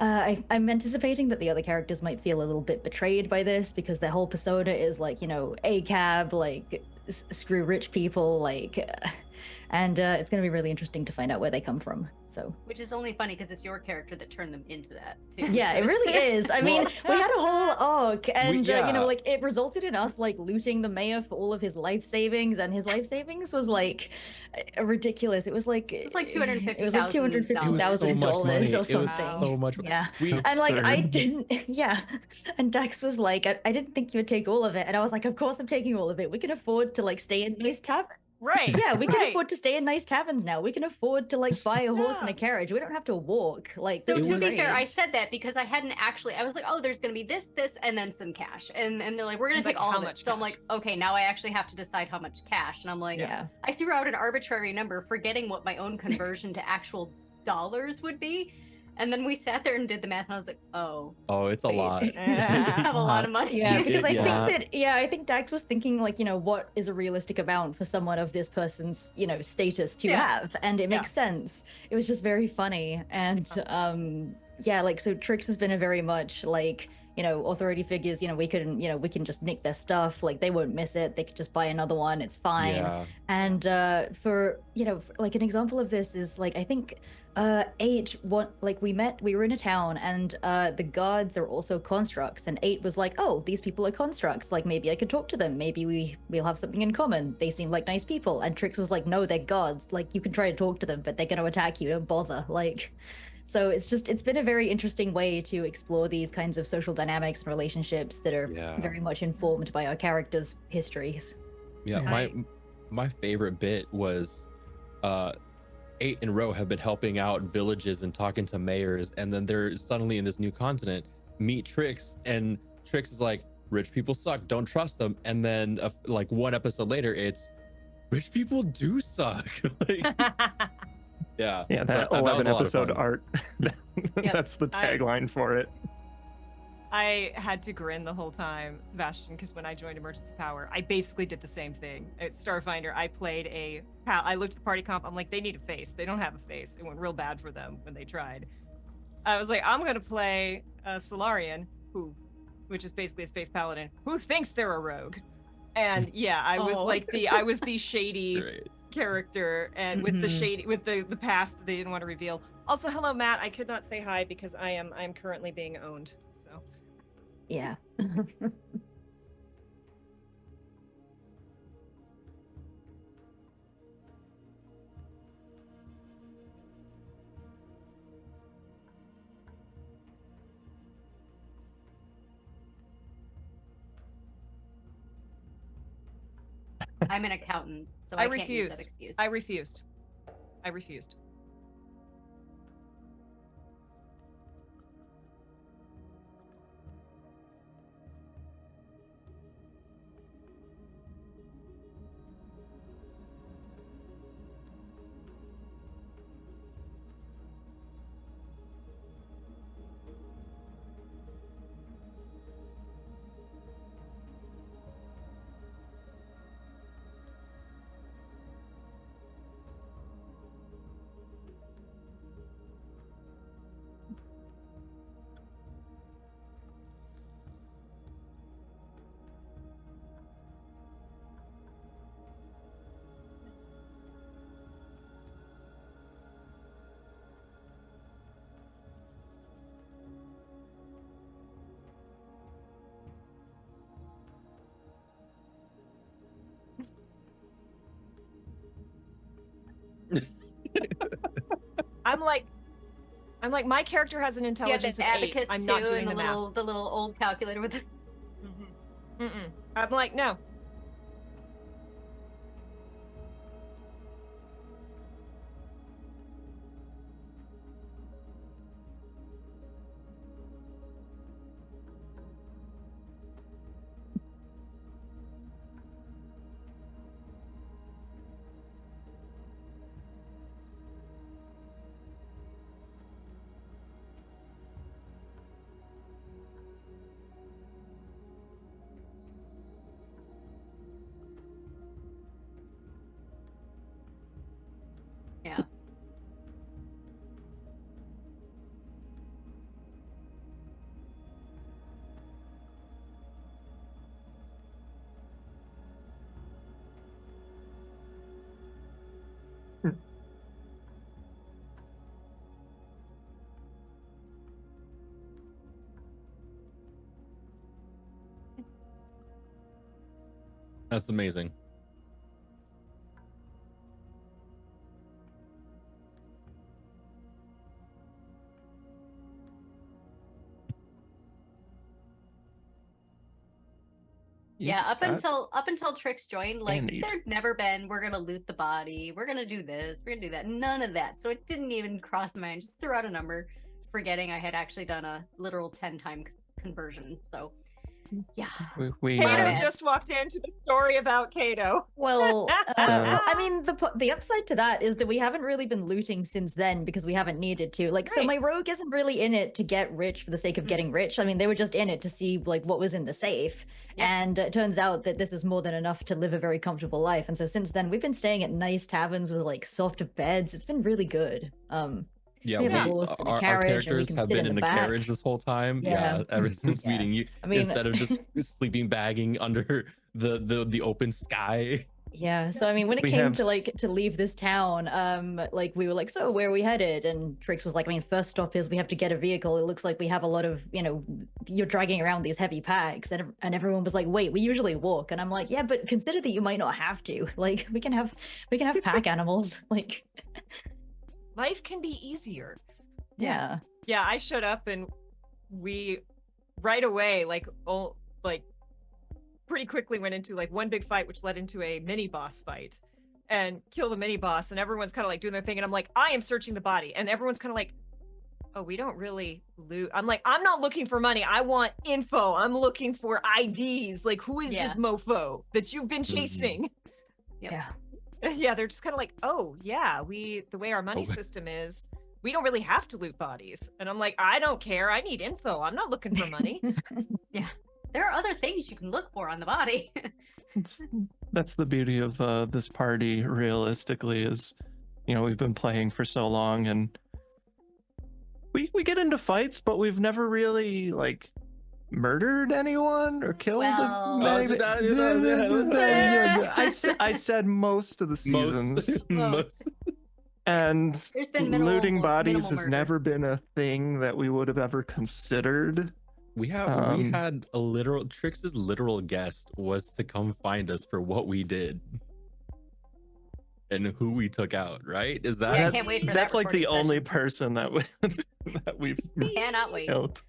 anticipating that the other characters might feel a little bit betrayed by this, because their whole persona is like, ACAB, like screw rich people, and it's going to be really interesting to find out where they come from. So, which is only funny because it's your character that turned them into that too. Yeah, so it really is. I mean, we had a whole arc, and yeah. it resulted in us looting the mayor for all of his life savings, and his life savings was ridiculous. It was like $250,000. It was like $250,000 or something. It was so much. Yeah, We, and I Absurd. didn't. Yeah, and Dax was like, I didn't think you would take all of it, and I was like, of course I'm taking all of it. We can afford to stay in nice taverns. Right. Yeah, we can right. afford to stay in nice taverns now. We can afford to buy a horse and a carriage. We don't have to walk. So this to is be fair, I great. said that because I hadn't actually. I was like, oh, there's gonna be this, and then some cash, and they're like, we're gonna take all of it. So I'm like, okay, now I actually have to decide how much cash, and I'm like, Yeah. I threw out an arbitrary number, forgetting what my own conversion to actual dollars would be, and then we sat there and did the math, and I was like, oh, it's a lot. I have a lot of money. Yeah, because I Yeah. think Dax was thinking what is a realistic amount for someone of this person's, status to have, and it makes sense. It was just very funny, and so Trix has been a very much authority figures, we can just nick their stuff, they won't miss it, they could just buy another one, it's fine. Yeah. And for an example of this is I think 8 we were in a town, and the guards are also constructs, and 8 was like, oh, these people are constructs, maybe I could talk to them, maybe we'll have something in common, they seem like nice people. And Trix was like, no, they're guards, you can try to talk to them, but they're going to attack you, don't bother. So it's been a very interesting way to explore these kinds of social dynamics and relationships that are very much informed by our characters' histories. Yeah, my favorite bit was 8 in a row have been helping out villages and talking to mayors, and then they're suddenly in this new continent, meet Trix, and Trix is like, rich people suck, don't trust them. And then one episode later, it's rich people do suck. Yeah, that 11 episode art. That's the tagline for it. I had to grin the whole time, Sebastian, because when I joined Emergency Power, I basically did the same thing. At Starfinder, I played I looked at the party comp, I'm like, they need a face. They don't have a face. It went real bad for them when they tried. I was like, I'm going to play a Solarian, which is basically a space paladin, who thinks they're a rogue. And yeah, I was the shady character, and with the shady, with the past that they didn't want to reveal. Also, hello, Matt. I could not say hi because I'm currently being owned. So yeah. I'm an accountant, so I can't use that excuse. I refused. I'm like, my character has an Yeah, intelligence the of 8. abacus I'm too, not doing and the math. the little old calculator with the... I'm like, no. Yeah. That's amazing. Yeah, just got up until Trix joined, like Annied. there'd never been, we're gonna loot the body, we're gonna do this, we're gonna do that. None of that. So it didn't even cross my mind. Just threw out a number, forgetting I had actually done a literal 10-time conversion. So yeah. we Kato bad. just walked into the story about Kato. Well, I mean, the upside to that is that we haven't really been looting since then because we haven't needed to. Like, so Right. my rogue isn't really in it to get rich for the sake of getting rich. I mean, they were just in it to see like what was in the safe. Yep. And it turns out that this is more than enough to live a very comfortable life. And so since then, we've been staying at nice taverns with like soft beds. It's been really good. Yeah, We have a horse and a our carriage, and we characters can have sit been in in the the back. carriage this whole time. Yeah. Ever since Yeah. meeting you, I mean- instead of just sleeping bagging under the open sky. Yeah, so I mean, when it We came have to like to leave this town, like we were like, so where are we headed? And Trix was like, I mean, first stop is we have to get a vehicle. It looks like we have a lot of, you're dragging around these heavy packs, and everyone was like, wait, we usually walk, and I'm like, yeah, but consider that you might not have to. Like, we can have pack animals. Like, Life can be easier. yeah. Yeah, I showed up and we right away, pretty quickly went into like one big fight, which led into a mini boss fight and kill the mini boss. And everyone's kind of like doing their thing. And I'm like, I am searching the body. And everyone's kind of like, oh, we don't really loot. I'm like, I'm not looking for money. I want info. I'm looking for IDs. Like, who is Yeah. this mofo that you've been chasing? Yep. Yeah. Yeah, they're just kind of like, oh, yeah, the way our money system is, we don't really have to loot bodies. And I'm like, I don't care. I need info. I'm not looking for money. There are other things you can look for on the body. That's the beauty of this party, realistically, is, we've been playing for so long, and we get into fights, but we've never really, like, murdered anyone or killed Well- I said most of the seasons. Most. And There's been looting bodies minimal has murder. never been a thing that we would have ever considered. We had a literal Trix's literal guest was to come find us for what we did and who we took out, right? Is that Yeah, I can't wait for that That's like the recording only session. person that we've Cannot wait. killed.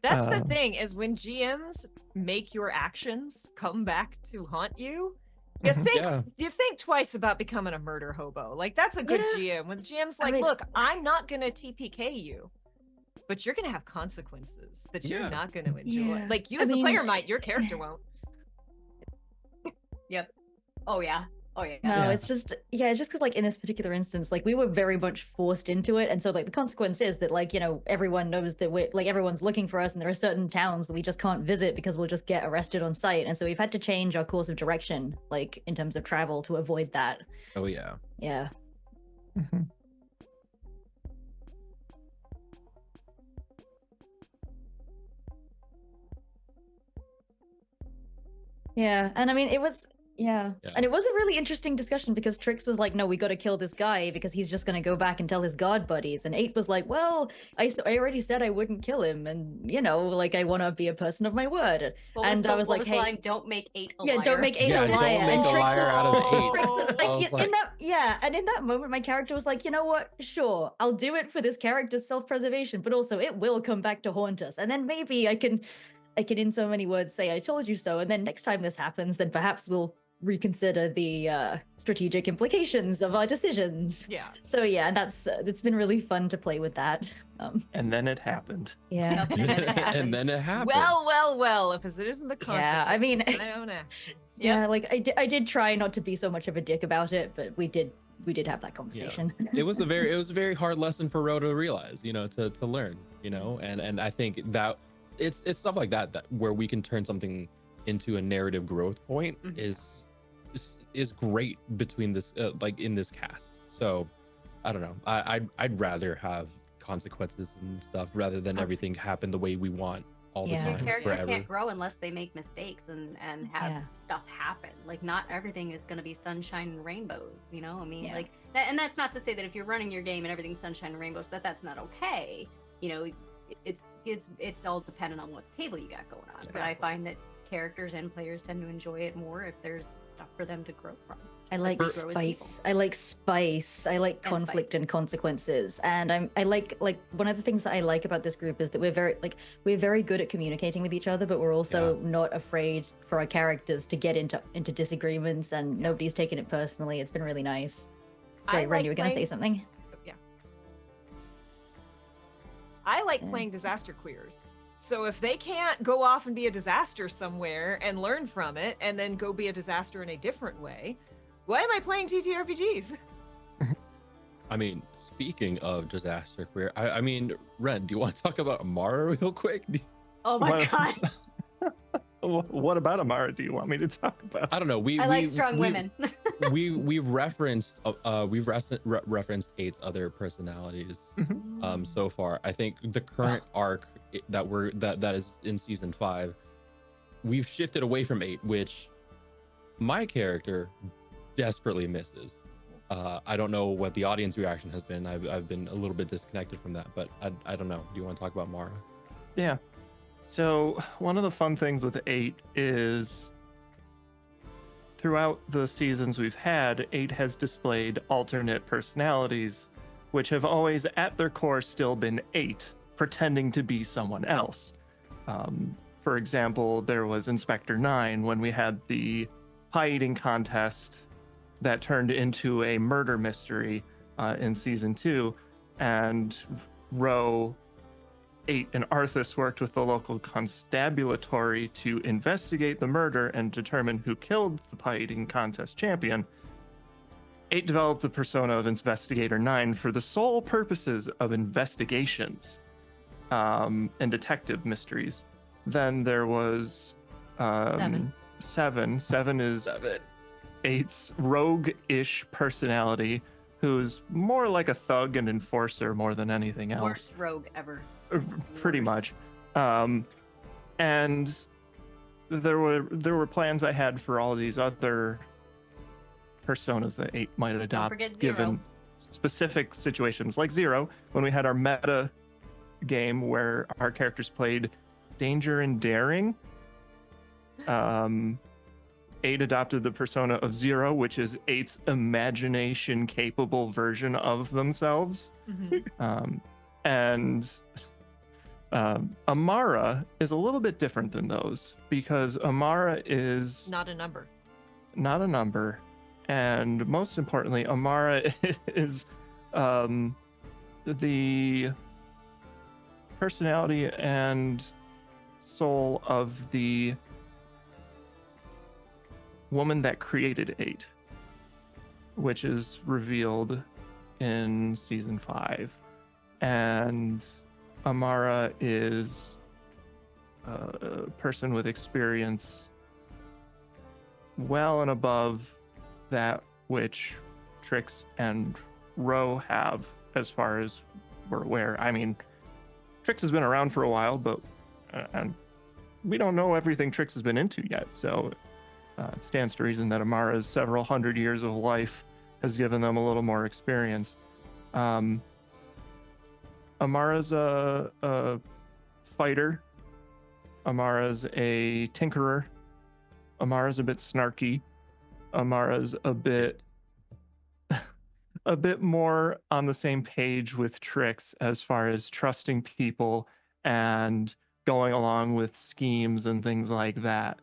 That's the thing, is when GMs make your actions come back to haunt you, you Mhm. think Yeah. you think twice about becoming a murder hobo. Like, that's a good GM. When the GM's like, mean- look, I'm not gonna TPK you, but you're gonna have consequences that you're Yeah. not gonna enjoy. Yeah. Like, you I as the player mean- might, your character won't. Yep. Oh yeah. Oh yeah. No, Yeah. it's just because like in this particular instance, like we were very much forced into it, and so like the consequence is that like everyone knows that we're like everyone's looking for us, and there are certain towns that we just can't visit because we'll just get arrested on sight, and so we've had to change our course of direction, like in terms of travel, to avoid that. Oh yeah. Yeah. Mhm. Yeah, and I mean, it was Yeah. Yeah. And it was a really interesting discussion because Trix was like, no, we got to kill this guy because he's just going to go back and tell his god buddies. And 8 was like, well, I already said I wouldn't kill him. And, you know, like, I want to be a person of my word. I was like, the hey, line? Don't make 8 a yeah, liar. don't make 8 Yeah, a don't liar. make And a Trix liar was, out of 8. Trix was I like, was like, and in that moment, my character was like, you know what? Sure, I'll do it for this character's self-preservation, but also it will come back to haunt us. And then maybe I can, in so many words, say, I told you so. And then next time this happens, then perhaps we'll reconsider the strategic implications of our decisions. Yeah. So yeah, that's it's been really fun to play with that. And then it happened. Yeah. Yep, and then it happened. and then it happened. Well, if it isn't the concept. Yeah, I mean, I don't know. yeah, like I did try not to be so much of a dick about it, but we did have that conversation. It was a very hard lesson for Ro to realize, you know, to learn, you know, and I think that it's stuff like that where we can turn something into a narrative growth point is great between this like in this cast. So I don't know, I'd rather have consequences and stuff rather than everything happen the way we want all the Yeah. time Your character forever. can't grow unless they make mistakes and have Yeah. stuff happen. Like, not everything is going to be sunshine and rainbows, you know? I mean, Yeah. like, and that's not to say that if you're running your game and everything's sunshine and rainbows, that's not okay. You know, it's all dependent on what table you got going on. But I find that characters and players tend to enjoy it more if there's stuff for them to grow from. I like we grow as people. spice. I like spice. I like And conflict spice. and consequences. And I like one of the things that I like about this group is that we're very good at communicating with each other, but we're also not afraid for our characters to get into disagreements, and nobody's taking it personally. It's been really nice. Sorry, I Ren, like you were gonna say playing- something? Yeah. I like playing disaster queers. So if they can't go off and be a disaster somewhere and learn from it and then go be a disaster in a different way, why am I playing TTRPGs? I mean, speaking of disaster queer, I mean, Ren, do you want to talk about Amara real quick? Oh my Well, god. What about Amara do you want me to talk about? I don't know. I like strong women. we've referenced referenced 8's other personalities so far. I think the current arc that is in season 5, we've shifted away from 8, which my character desperately misses. I don't know what the audience reaction has been. I've been a little bit disconnected from that, but I don't know. Do you want to talk about Mara? Yeah. So one of the fun things with 8 is throughout the seasons we've had, 8 has displayed alternate personalities, which have always at their core still been 8, pretending to be someone else. For example, there was Inspector 9 when we had the pie eating contest that turned into a murder mystery in season 2, and Ro, 8, and Arthas worked with the local constabulary to investigate the murder and determine who killed the pie eating contest champion. 8 developed the persona of Investigator 9 for the sole purposes of investigations and detective mysteries. Then there was 7. 7 is 8's rogue-ish personality, who's more like a thug and enforcer more than anything else. Worst rogue ever. Pretty Worst. much. And there were plans I had for all these other personas that 8 might adopt forget Zero. given specific situations, like Zero, when we had our meta game where our characters played Danger and Daring. 8 adopted the persona of Zero, which is 8's imagination capable version of themselves. And Amara is a little bit different than those, because Amara is Not a number. not a number, and most importantly, Amara is the personality and soul of the woman that created 8, which is revealed in season 5. And Amara is a person with experience well and above that which Trix and Ro have, as far as we're aware. I mean, Trix has been around for a while, but and we don't know everything Trix has been into yet. So It stands to reason that Amara's several hundred years of life has given them a little more experience. Amara's a fighter. Amara's a tinkerer. Amara's a bit snarky. Amara's a bit more on the same page with Trix as far as trusting people and going along with schemes and things like that.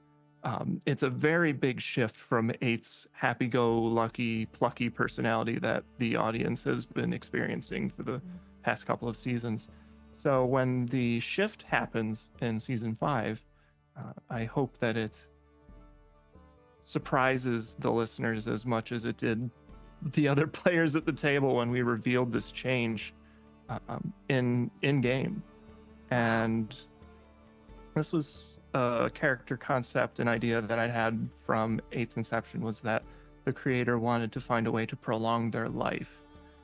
It's a very big shift from 8's happy-go-lucky, plucky personality that the audience has been experiencing for the past couple of seasons. So when the shift happens in season 5, I hope that it surprises the listeners as much as it did the other players at the table when we revealed this change in game. And this was a character concept, an idea that I had from 8's inception, was that the creator wanted to find a way to prolong their life.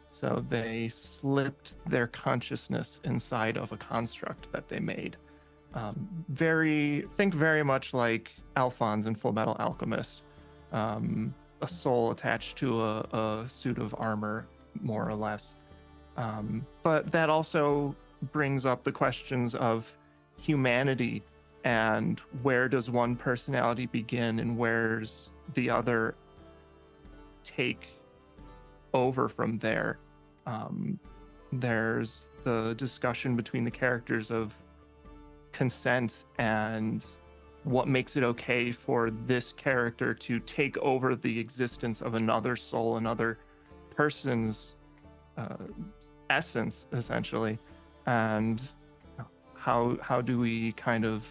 So they slipped their consciousness inside of a construct that they made. Think very much like Alphonse in Full Metal Alchemist. A soul attached to a suit of armor, more or less. But that also brings up the questions of humanity and where does one personality begin and where's the other take over from there. There's the discussion between the characters of consent and what makes it okay for this character to take over the existence of another soul, another person's essence, essentially, and how do we kind of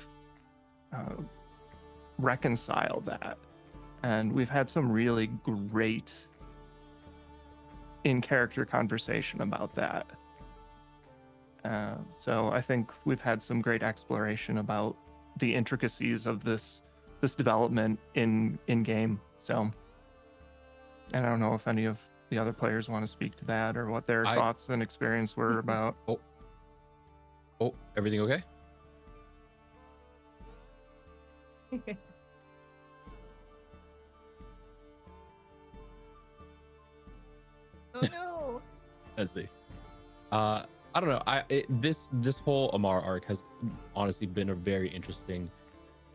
reconcile that. And we've had some really great in-character conversation about that. So I think we've had some great exploration about the intricacies of this development in game. So, and I don't know if any of the other players want to speak to that or what their thoughts and experience were about. Oh, everything okay? Oh no. Let's see. I don't know. This whole Amara arc has honestly been a very interesting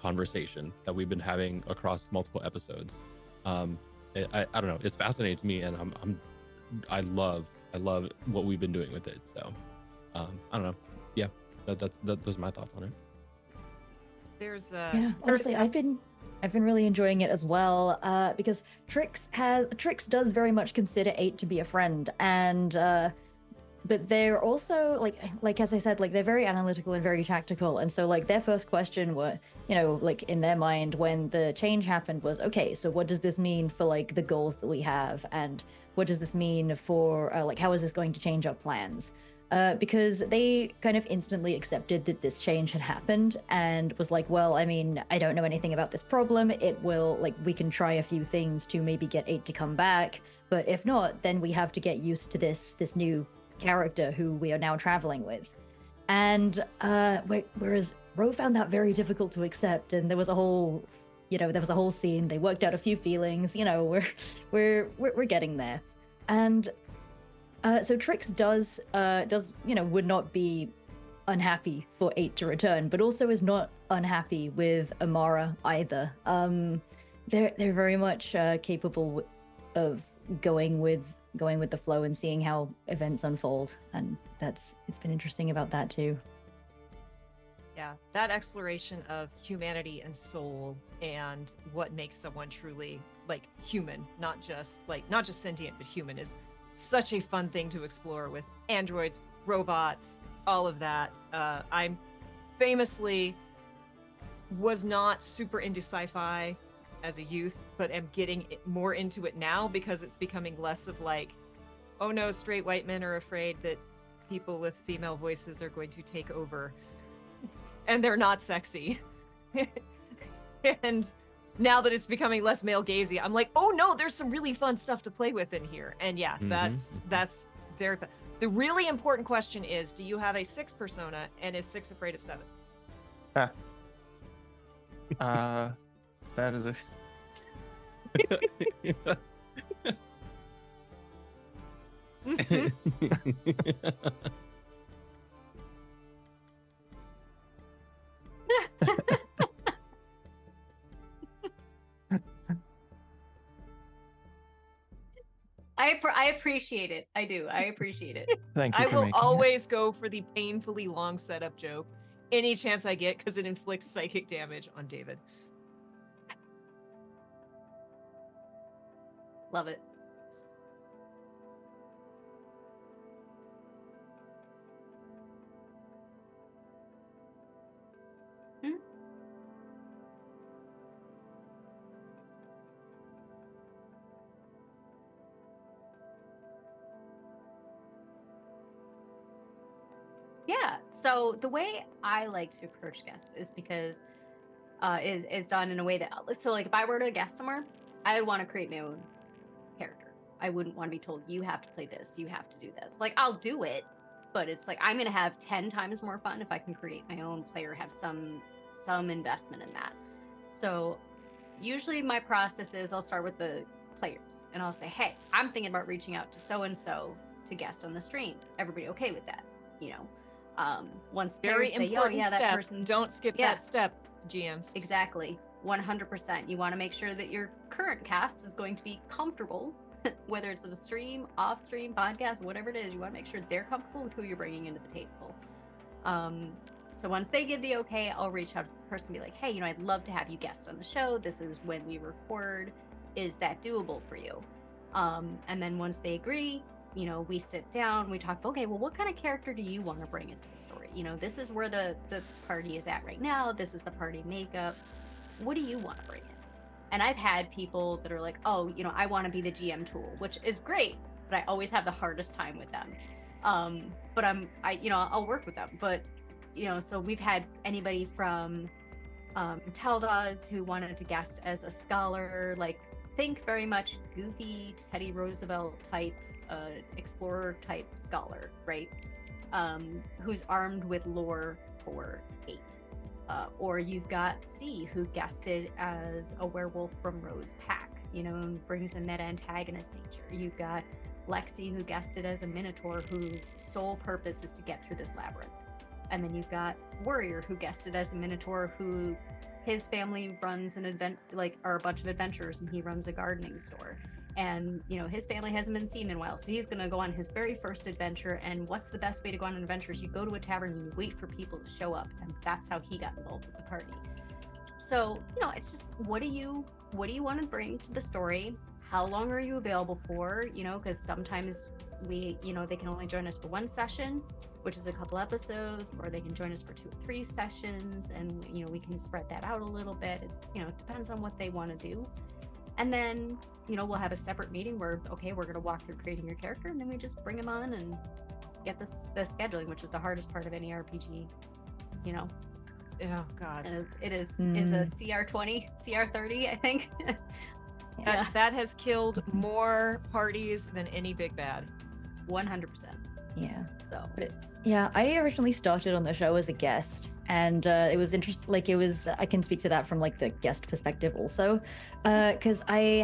conversation that we've been having across multiple episodes. I don't know. It's fascinating to me, and I love what we've been doing with it. So, I don't know. Yeah, those are my thoughts on it. Honestly, I've been really enjoying it as well, because Trix does very much consider 8 to be a friend, and but they're also like as I said, like they're very analytical and very tactical, and so like their first question were, like in their mind when the change happened was, okay, so what does this mean for like the goals that we have, and what does this mean for like how is this going to change our plans? Because they kind of instantly accepted that this change had happened and was like, well, I mean, I don't know anything about this problem. It will, like, we can try a few things to maybe get 8 to come back, but if not, then we have to get used to this new character who we are now traveling with. And whereas Ro found that very difficult to accept, and there was a whole scene. They worked out a few feelings. We're getting there, and. So Trix does would not be unhappy for 8 to return, but also is not unhappy with Amara either. They're very much capable of going with the flow and seeing how events unfold, and it's been interesting about that too. Yeah, that exploration of humanity and soul and what makes someone truly like human, not just sentient, but human, is such a fun thing to explore with androids, robots, all of that. I'm famously was not super into sci-fi as a youth, but am getting more into it now because it's becoming less of like, oh no, straight white men are afraid that people with female voices are going to take over and they're not sexy. And now that it's becoming less male gazy, I'm like, oh no, there's some really fun stuff to play with in here. And yeah, that's very fun. The really important question is, do you have a 6 persona, and is 6 afraid of 7? That is a I appreciate it. I do. I appreciate it. Thank you I for will making it. always go for the painfully long setup joke any chance I get because it inflicts psychic damage on David. Love it. Yeah. So the way I like to approach guests is because is done in a way that, so like if I were to guest somewhere, I would want to create my own character. I wouldn't want to be told you have to play this, you have to do this. Like I'll do it, but it's like I'm gonna have 10 times more fun if I can create my own player, have some investment in that. So usually my process is I'll start with the players and I'll say, hey, I'm thinking about reaching out to so and so to guest on the stream. Everybody okay with that? You know. Once Very players say, important yeah, that step. person, Don't skip Yeah. that step, GMs. exactly, 100%. You want to make sure that your current cast is going to be comfortable, whether it's a stream, off stream, podcast, whatever it is. You want to make sure they're comfortable with who you're bringing into the table. So once they give the okay, I'll reach out to this person and be like, hey, you know, I'd love to have you guest on the show. This is when we record. Is that doable for you? And then once they agree, you know, we sit down, we talk, okay, well, what kind of character do you want to bring into the story? You know, this is where the party is at right now. This is the party makeup. What do you want to bring in? And I've had people that are like, oh, you know, I want to be the GM tool, which is great, but I always have the hardest time with them. But I'll work with them. But, you know, so we've had anybody from Teldas who wanted to guest as a scholar, like think very much goofy Teddy Roosevelt type explorer type scholar, right? Who's armed with lore for 8. Or you've got C, who guested as a werewolf from Rose Pack, you know, and brings in that antagonist nature. You've got Lexi, who guested as a minotaur, whose sole purpose is to get through this labyrinth. And then you've got Warrior, who guested as a minotaur, who his family runs are a bunch of adventures, and he runs a gardening store. And, you know, his family hasn't been seen in a while, so he's going to go on his very first adventure. And what's the best way to go on an adventure is you go to a tavern and you wait for people to show up. And that's how he got involved with the party. So, you know, it's just, what do you want to bring to the story? How long are you available for? You know, because sometimes they can only join us for one session, which is a couple episodes, or they can join us for 2 or 3 sessions. And, you know, we can spread that out a little bit. It's, you know, it depends on what they want to do. And then, you know, we'll have a separate meeting where, okay, we're going to walk through creating your character, and then we just bring them on and get the scheduling, which is the hardest part of any RPG, you know. Oh, God. It is a CR20, CR30, I think. Yeah. That has killed more parties than any big bad. 100%. Yeah. So. Yeah, I originally started on the show as a guest, and it was interesting. Like, I can speak to that from like the guest perspective also, because I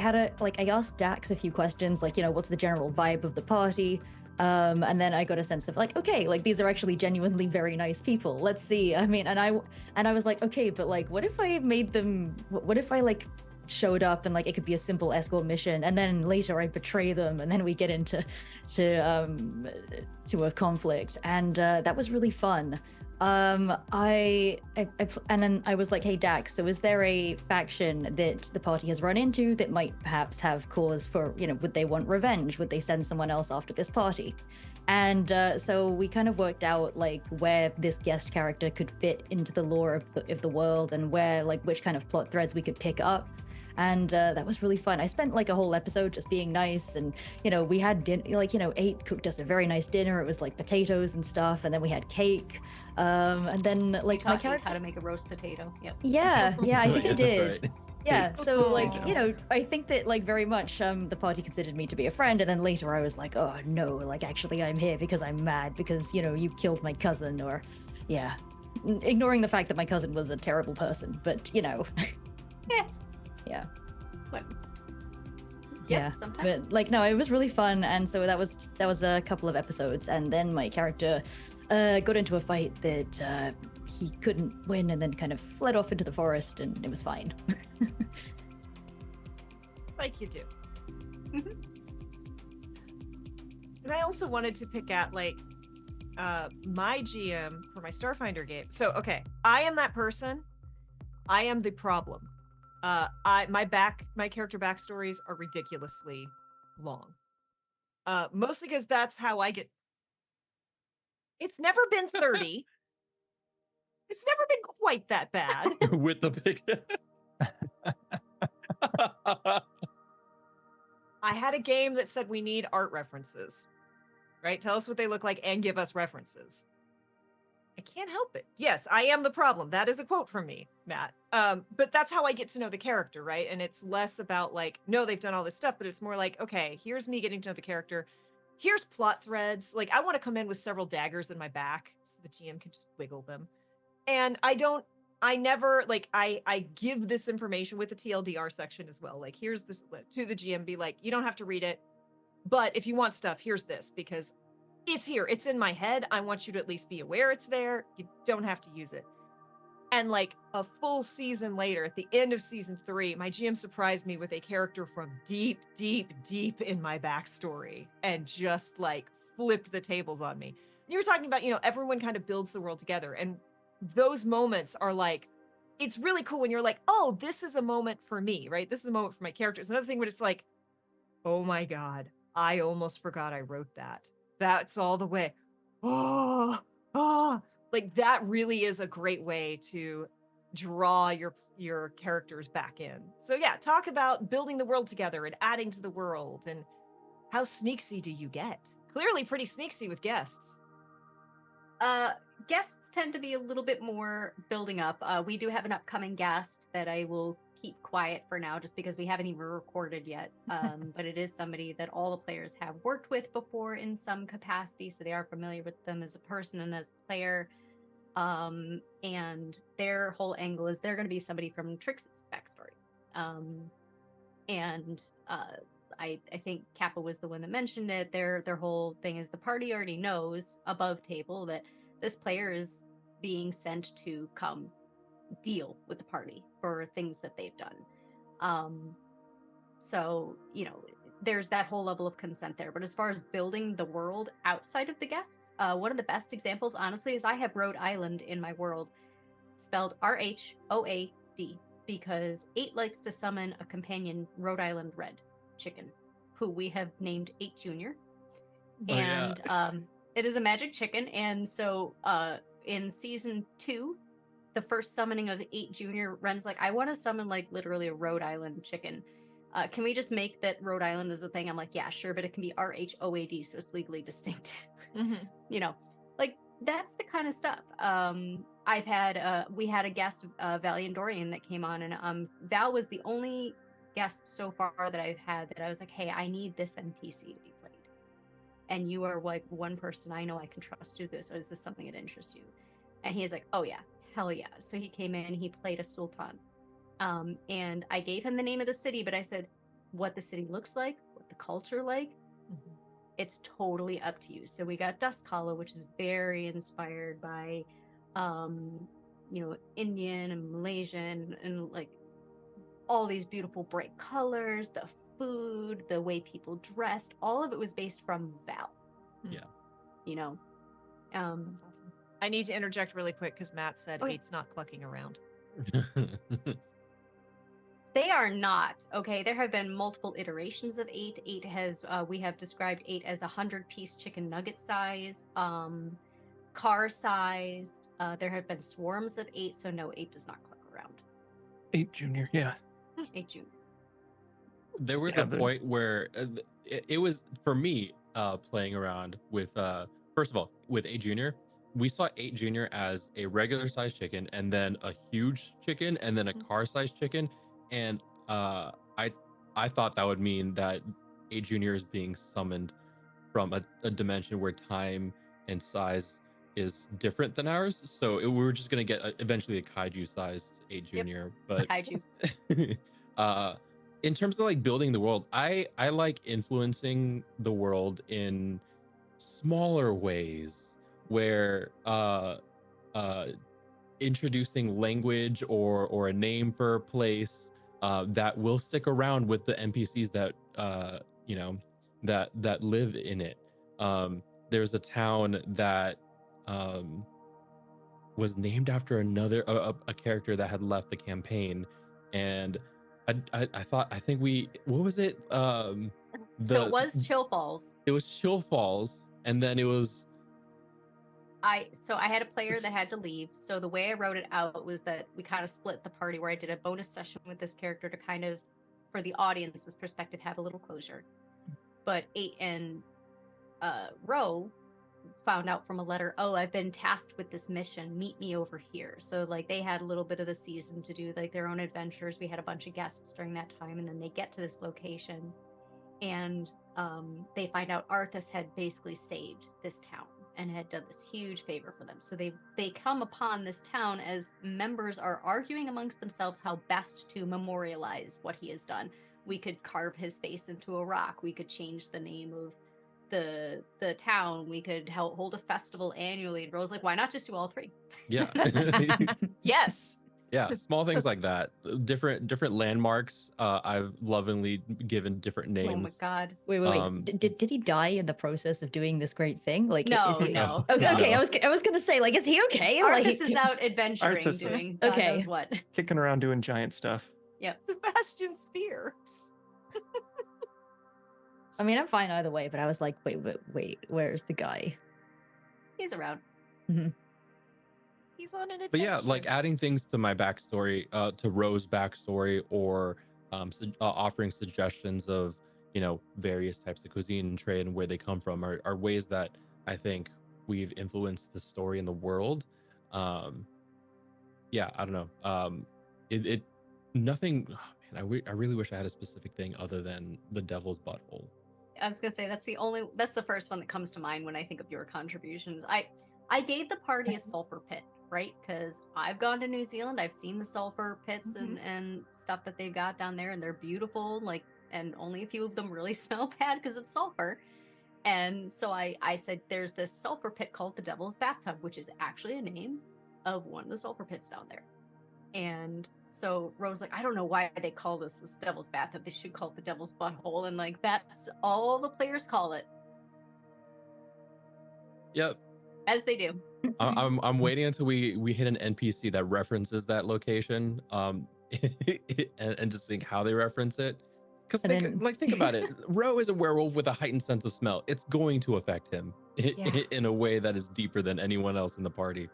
asked Dax a few questions, like, you know, what's the general vibe of the party, and then I got a sense of like, okay, like these are actually genuinely very nice people. Let's see. I mean, and I was like, okay, but like, what if I made them? What if I like showed up and like it could be a simple escort mission, and then later I betray them, and then we get into a conflict, and that was really fun. And then I was like, hey Dax, so is there a faction that the party has run into that might perhaps have cause for, you know, would they want revenge? Would they send someone else after this party? And so we kind of worked out like where this guest character could fit into the lore of the world, and where like which kind of plot threads we could pick up. And that was really fun. I spent like a whole episode just being nice, and you know, we had dinner, like, you know, 8 cooked us a very nice dinner. It was like potatoes and stuff, and then we had cake, and then like my character how to make a roast potato. Yep. Yeah, I think I did. Right. Yeah, so like, Aw. you know, I think that like very much the party considered me to be a friend, and then later I was like, oh no, like actually I'm here because I'm mad because, you know, you killed my cousin, or yeah, ignoring the fact that my cousin was a terrible person, but you know. Yeah. Yeah. What? Yeah, sometimes. but like no, it was really fun, and so that was a couple of episodes, and then my character got into a fight that he couldn't win, and then kind of fled off into the forest, and it was fine. Like you do. Mhm. And I also wanted to pick out like my GM for my Starfinder game. So okay, I am that person. I am the problem. My character backstories are ridiculously long. Mostly because that's how I get. It's never been 30. It's never been quite that bad. With the big. I had a game that said we need art references, right? Tell us what they look like and give us references. I can't help it. Yes, I am the problem. That is a quote from me, Matt. But that's how I get to know the character, right? And it's less about like, no, they've done all this stuff, but it's more like, okay, here's me getting to know the character. Here's plot threads. Like, I want to come in with several daggers in my back so the GM can just wiggle them. And I never, like, I give this information with the TLDR section as well. Like, here's this to the GM, be like, you don't have to read it, but if you want stuff, here's this, because it's here. It's in my head. I want you to at least be aware it's there. You don't have to use it. And like a full season later, at the end of season 3, my GM surprised me with a character from deep, deep, deep in my backstory and just like flipped the tables on me. You were talking about, everyone kind of builds the world together. And those moments are like, it's really cool when you're like, oh, this is a moment for me, right? This is a moment for my character. It's another thing when it's like, oh my God, I almost forgot I wrote that. That's all the way. Like that really is a great way to draw your characters back in. So yeah, talk about building the world together and adding to the world, and how sneaksy do you get? Clearly pretty sneaksy with guests. Guests tend to be a little bit more building up. We do have an upcoming guest that I will keep quiet for now just because we haven't even recorded yet. But it is somebody that all the players have worked with before in some capacity, so they are familiar with them as a person and as a player. And their whole angle is they're going to be somebody from Trix's backstory. I think Kappa was the one that mentioned it. Their whole thing is the party already knows above table that this player is being sent to come deal with the party for things that they've done. So, there's that whole level of consent there. But as far as building the world outside of the guests, one of the best examples, honestly, is I have Rhode Island in my world, spelled RHOAD, because 8 likes to summon a companion Rhode Island Red chicken, who we have named 8 Junior. And it is a magic chicken. And so in season 2, the first summoning of 8 Junior, Wren's like, I want to summon like literally a Rhode Island chicken. Can we just make that Rhode Island is a thing? I'm like, yeah, sure, but it can be RHOAD, so it's legally distinct. Mm-hmm. Like that's the kind of stuff. We had a guest, Valiant Dorian, that came on, and Val was the only guest so far that I've had that I was like, hey, I need this NPC to be played, and you are like one person I know I can trust to do this. Or is this something that interests you? And he's like, oh yeah, hell yeah. So he came in, he played a sultan. And I gave him the name of the city, but I said what the city looks like, what the culture like. Mm-hmm. It's totally up to you. So we got Dusk Hollow, which is very inspired by, Indian and Malaysian and like all these beautiful bright colors, the food, the way people dressed, all of it was based from Val. Yeah. That's awesome. I need to interject really quick because Matt said 8's not clucking around. They are not, okay? There have been multiple iterations of 8. 8 has, we have described 8 as 100-piece chicken nugget size, car-sized. There have been swarms of 8, so no, 8 does not cluck around. 8 Junior, yeah. 8 Junior. There was a point where it was, for me, playing around with, first of all, with 8 Junior, we saw 8 Junior as a regular sized chicken, and then a huge chicken, and then a car-sized chicken. And I thought that would mean that 8 Junior is being summoned from a dimension where time and size is different than ours. So we were just gonna get eventually a kaiju-sized 8 Junior. But Kaiju. in terms of like building the world, I like influencing the world in smaller ways where introducing language or a name for a place that will stick around with the NPCs that you know that live in it. There's a town that was named after another a character that had left the campaign, and I think we, what was it? So it was Chill Falls. It was Chill Falls, and then it was I had a player that had to leave. So the way I wrote it out was that we kind of split the party, where I did a bonus session with this character to kind of, for the audience's perspective, have a little closure. But 8 and Ro found out from a letter, oh, I've been tasked with this mission, meet me over here. So like they had a little bit of the season to do like their own adventures. We had a bunch of guests during that time, and then they get to this location, and they find out Arthas had basically saved this town and had done this huge favor for them. So they come upon this town as members are arguing amongst themselves how best to memorialize what he has done. We could carve his face into a rock. We could change the name of the town. We could hold a festival annually. And Rose like, why not just do all three? yeah. Yes. Yeah, small things like that. Different landmarks. I've lovingly given different names. Oh my god. Wait. Did he die in the process of doing this great thing? Like, No, is he... no. Okay, no. okay. I was gonna say, like, is he okay? Arthas Like... is out adventuring, Arthas is- doing God Okay. knows what. Kicking around doing giant stuff. Yep. Sebastian Spear. I mean, I'm fine either way, but I was like, wait, where's the guy? He's around. He's on an adventure. But yeah, like adding things to my backstory, to Ro's backstory, or offering suggestions of, you know, various types of cuisine and trade and where they come from are ways that I think we've influenced the story in the world. Yeah, I don't know. It nothing. Oh man, I really wish I had a specific thing other than the devil's butthole. I was gonna say that's the first one that comes to mind when I think of your contributions. I gave the party a sulfur pit, right? Because I've gone to New Zealand, I've seen the sulfur pits and stuff that they've got down there, and they're beautiful. Like, and only a few of them really smell bad because it's sulfur. And so I said, there's this sulfur pit called the Devil's Bathtub, which is actually a name of one of the sulfur pits down there. And so Rose like, I don't know why they call this Devil's Bathtub. They should call it the Devil's Butthole. And like, that's all the players call it. Yep. As they do. I'm waiting until we hit an NPC that references that location, and just seeing how they reference it. Because think about it. Ro is a werewolf with a heightened sense of smell. It's going to affect him in a way that is deeper than anyone else in the party.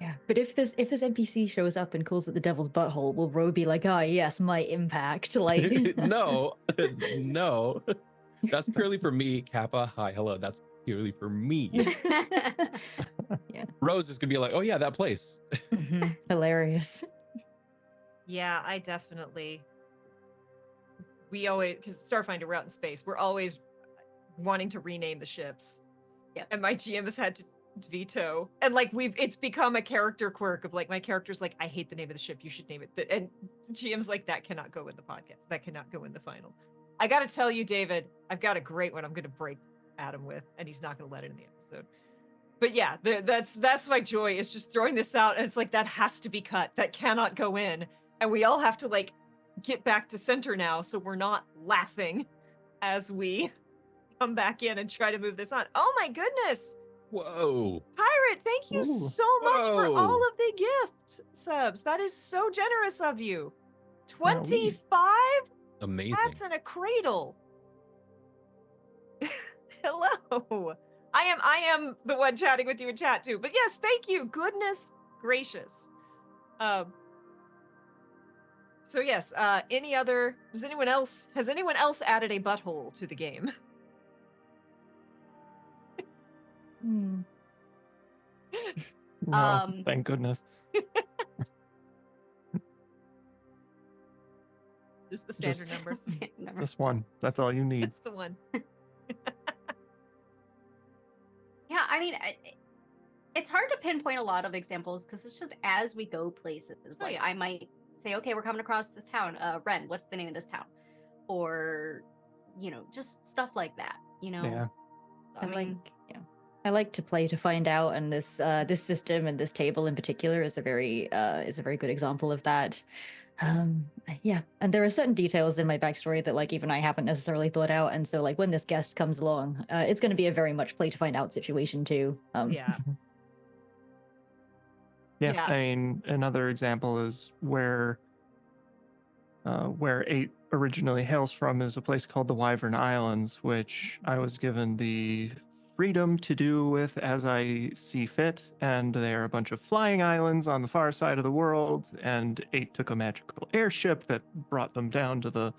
Yeah, but if this NPC shows up and calls it the Devil's Butthole, will Ro be like, oh yes, my impact? Like, no, that's purely for me. Kappa, hi, hello. That's purely for me. Yeah. Rose is gonna be like, oh yeah, that place. Hilarious. Yeah, I definitely. We always, because Starfinder, we're out in space, we're always wanting to rename the ships. Yep. And my GM has had to veto. And like it's become a character quirk of like, my character's like, I hate the name of the ship, you should name it. And GM's like, that cannot go in the podcast. That cannot go in the final. I gotta tell you, David, I've got a great one I'm gonna break Adam with, and he's not gonna let it in the episode. But yeah, that's my joy, is just throwing this out, and it's like, that has to be cut. That cannot go in. And we all have to like get back to center now, so we're not laughing as we come back in and try to move this on. Oh my goodness. Whoa. Pirate, thank you Ooh. so much for Whoa. all of the gift subs. That is so generous of you. 25? Amazing. That's in a cradle. Hello. I am the one chatting with you in chat too. But yes, thank you. Goodness gracious. So yes, has anyone else added a butthole to the game? No, thank goodness. Just the standard Just- number. Never. This one. That's all you need. That's the one. Yeah, I mean, it's hard to pinpoint a lot of examples because it's just as we go places. Oh, Like, yeah. I might say, okay, we're coming across this town. Wren, what's the name of this town? Or, just stuff like that, Yeah. So, I like to play to find out, and this system and this table in particular is a very good example of that. Yeah, and there are certain details in my backstory that like even I haven't necessarily thought out, and so like when this guest comes along, it's going to be a very much play to find out situation too. Yeah. Yeah, Yeah. I mean, another example is where 8 originally hails from is a place called the Wyvern Islands, which I was given the freedom to do with as I see fit. And they're a bunch of flying islands on the far side of the world. And 8 took a magical airship that brought them down to the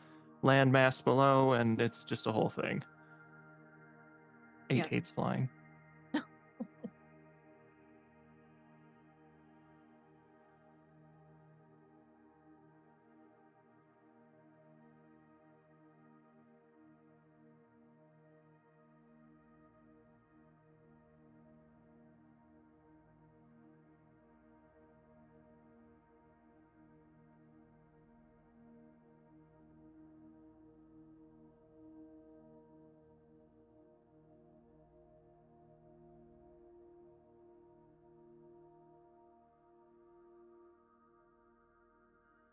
landmass below. And it's just a whole thing. 8 Yeah. hates flying.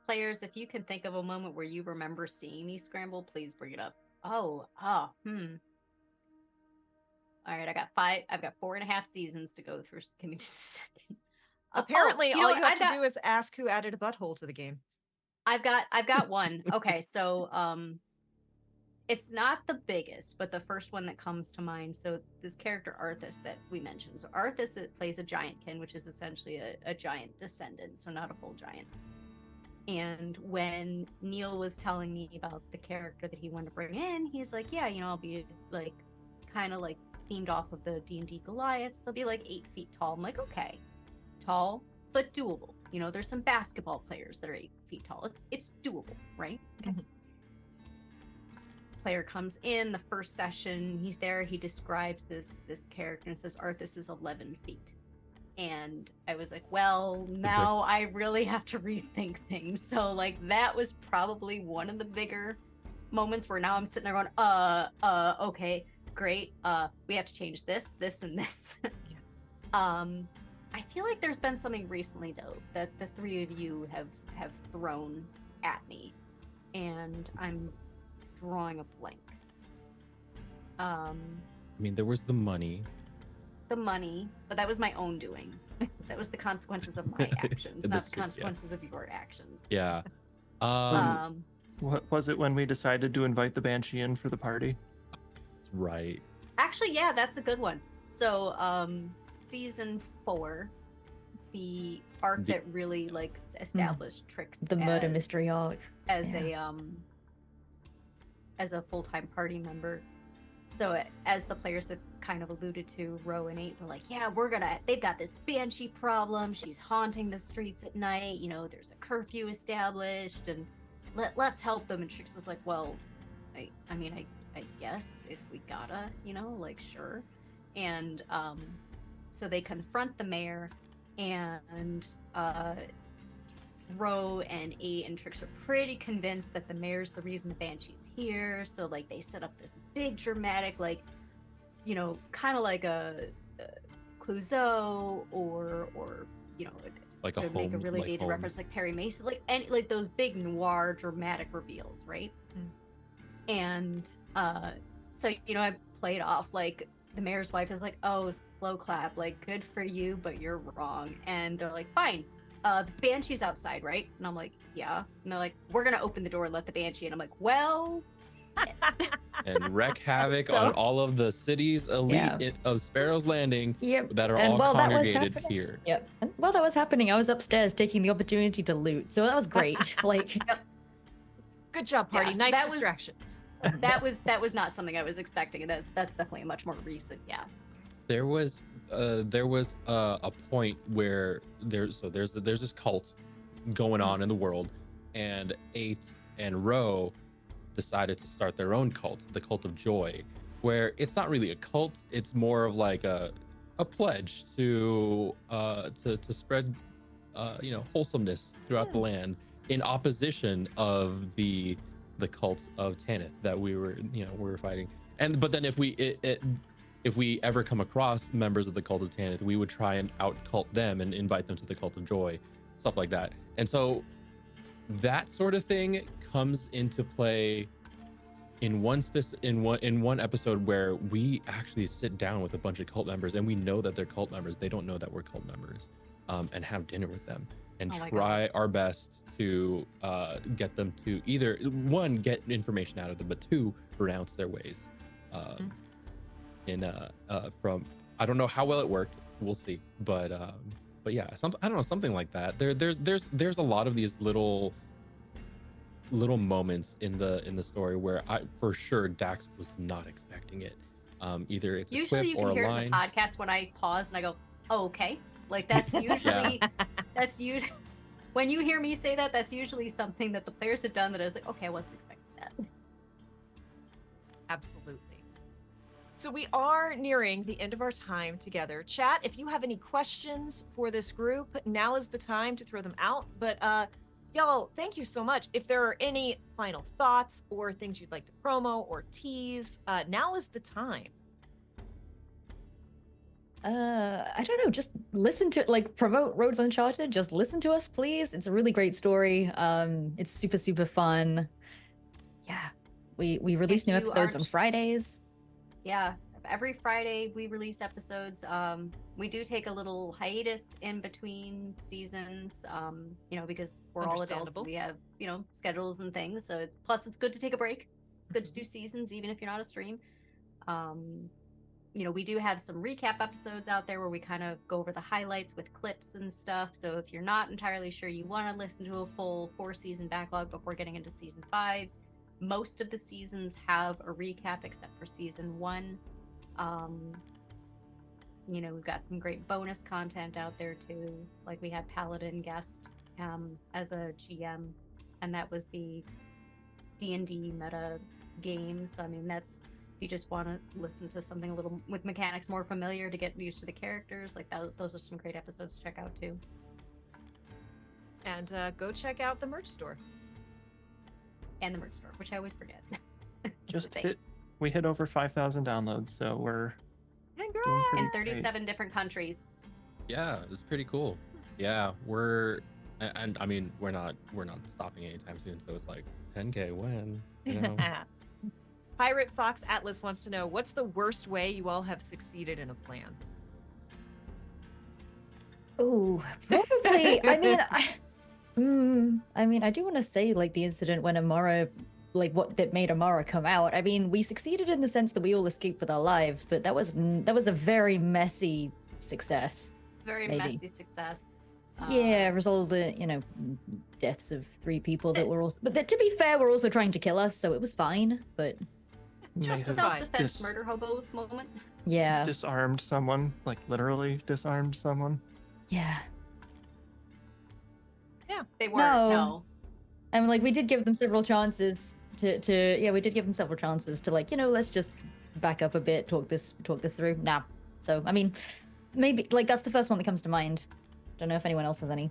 Players, if you can think of a moment where you remember seeing me scramble, please bring it up. All right, I've got 4.5 seasons to go through. Give me just a second. Apparently, all what? you have to do is ask who added a butthole to the game. I've got one. Okay, so it's not the biggest, but the first one that comes to mind. So this character Arthas that we mentioned. So Arthas plays a giantkin, which is essentially a giant descendant, so not a full giant. And when Neil was telling me about the character that he wanted to bring in, he's like, yeah, I'll be like kind of like themed off of the D&D Goliaths. I'll be like 8 feet tall. I'm like, okay, tall but doable. There's some basketball players that are 8 feet tall. It's doable, right? Okay. Mm-hmm. Player comes in the first session. He's there. He describes this character and says Arthas is 11 feet. And I was like, well, now I really have to rethink things. So like that was probably one of the bigger moments where now I'm sitting there going, okay, great. We have to change this, and this. I feel like there's been something recently though that the 3 of you have thrown at me, and I'm drawing a blank. I mean, there was the money, but that was my own doing. That was the consequences of my actions, not the consequences of your actions. Yeah. What was it when we decided to invite the Banshee in for the party? Right. Actually, yeah, that's a good one. So, season 4, the arc that really like established Trix The murder mystery arc as a full-time party member. So as the players have kind of alluded to, Ro and 8 were like, yeah, they've got this banshee problem. She's haunting the streets at night. There's a curfew established, and let's help them. And Trix is like, well, I guess if we gotta, sure. And so they confront the mayor, and Ro and 8 and Trix are pretty convinced that the mayor's the reason the banshee's here. So like they set up this big dramatic, like, kind of like a Clouseau or Like a to make a home- really like dated home. reference, like Perry Mason, like those big noir dramatic reveals, right? And so I played off like the mayor's wife is like, oh, slow clap, like good for you, but you're wrong. And they're like, fine. The banshee's outside, right? And I'm like, yeah. And they're like, we're gonna open the door and let the banshee. And I'm like, well, And wreak havoc So- on all of the city's elite of Sparrow's Landing Yep. that are And all while that was congregated happening- here. Yep. And while that was happening, I was upstairs taking the opportunity to loot. So that was great. Like, Good job, party. Yeah, so Nice that was- distraction. that was not something I was expecting. And that's definitely a much more recent, yeah. There was a point where there's this cult going on in the world, and 8 and Ro decided to start their own cult, the Cult of Joy, where it's not really a cult, it's more of like a pledge to spread wholesomeness throughout the land. in opposition of the cult of Tanith that we were fighting. But then if we ever come across members of the cult of Tanith, we would try and out cult them and invite them to the cult of joy, stuff like that. And so that sort of thing comes into play in one episode where we actually sit down with a bunch of cult members, and we know that they're cult members. They don't know that we're cult members, and have dinner with them and try our best to get them to either, one, get information out of them, but two, renounce their ways. From, I don't know how well it worked. We'll see, but yeah, I don't know, something like that. There's a lot of these little moments in the story where for sure Dax was not expecting it. Either it's usually a clip or a line. You can hear in the podcast when I pause and I go, "Oh, okay." Like that's usually when you hear me say that, that's usually something that the players have done that I was like, "Okay, I wasn't expecting that." Absolutely. So we are nearing the end of our time together. Chat, if you have any questions for this group, now is the time to throw them out. But y'all, thank you so much. If there are any final thoughts or things you'd like to promo or tease, now is the time. I don't know, just listen to, like, promote Roads Uncharted. Just listen to us, please. It's a really great story. It's super, super fun. Yeah. We release new episodes on Fridays. Yeah, every Friday we release episodes. We do take a little hiatus in between seasons, because we're all adults. We have, schedules and things. So it's good to take a break. It's good to do seasons, even if you're not a stream. We do have some recap episodes out there where we kind of go over the highlights with clips and stuff. So if you're not entirely sure you want to listen to a full 4-season backlog before getting into season 5, most of the seasons have a recap except for season 1. We've got some great bonus content out there too. Like we had Paladin guest as a GM, and that was the D&D meta game. So that's, if you just want to listen to something a little with mechanics more familiar to get used to the characters, like those are some great episodes to check out too. And go check out the merch store. And the merch store, which I always forget. We hit over 5,000 downloads, so we're Congrats! In 37 different countries. Yeah, it's pretty cool. Yeah, we're not stopping anytime soon, so it's like 10K when, Pirate Fox Atlas wants to know, what's the worst way you all have succeeded in a plan? Oh, probably. I do want to say, like, the incident when Amara, like, that made Amara come out. We succeeded in the sense that we all escaped with our lives, but that was a very messy success. Messy success. Yeah, resulted in, deaths of 3 people that were also. But to be fair, we're also trying to kill us, so it was fine. But just a self-defense murder hobo moment. Yeah. Disarmed someone, like literally disarmed someone. Yeah. Yeah. They weren't. No. We did give them several chances we did give them several chances to, like, let's just back up a bit, talk this through. Nah. So, maybe, like, that's the first one that comes to mind. Don't know if anyone else has any.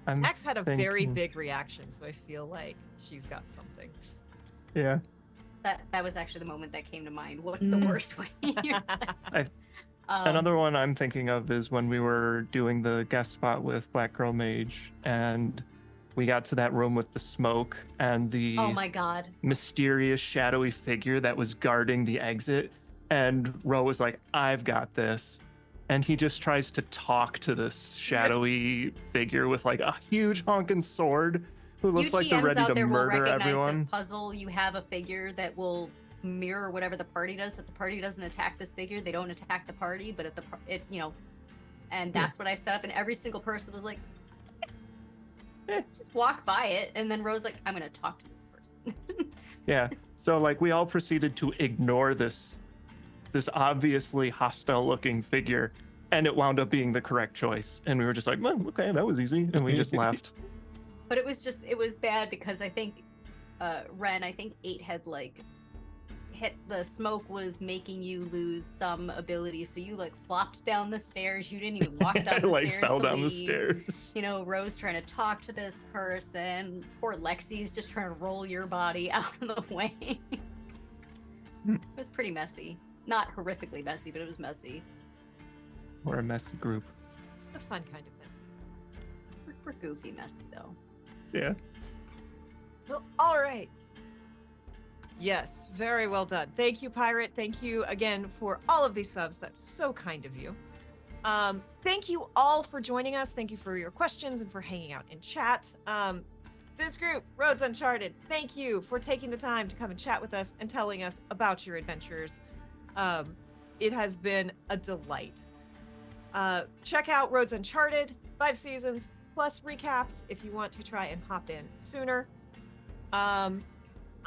Max had a very big reaction, so I feel like she's got something. Yeah. That was actually the moment that came to mind. What's the worst way? Another one I'm thinking of is when we were doing the guest spot with Black Girl Mage, and we got to that room with the smoke and the oh my god, mysterious shadowy figure that was guarding the exit, and Ro was like, "I've got this," and he just tries to talk to this shadowy figure with like a huge honking sword, who looks like they're ready to murder everyone. This puzzle, you have a figure that will mirror whatever the party does. If the party doesn't attack this figure, they don't attack the party. But and that's what I set up, and every single person was like, just walk by it, and then Ro's like, I'm gonna talk to this person. Yeah. So like we all proceeded to ignore this obviously hostile looking figure, and it wound up being the correct choice. And we were just like, well, okay, that was easy, and we just left. But it was bad because I think Wren, 8 the smoke was making you lose some ability, so you like flopped down the stairs. You didn't even walk down the like stairs. fell to down the leave. stairs. You know, Rose trying to talk to this person. Poor Lexi's just trying to roll your body out of the way. It was pretty messy. Not horrifically messy, but it was messy. We're a messy group. The fun kind of messy. We're goofy messy though. Yeah. Well, all right. Yes, very well done. Thank you, Pirate. Thank you again for all of these subs. That's so kind of you. Thank you all for joining us. Thank you for your questions and for hanging out in chat. This group, Roads Uncharted, thank you for taking the time to come and chat with us and telling us about your adventures. It has been a delight. Check out Roads Uncharted, 5 seasons, plus recaps if you want to try and hop in sooner.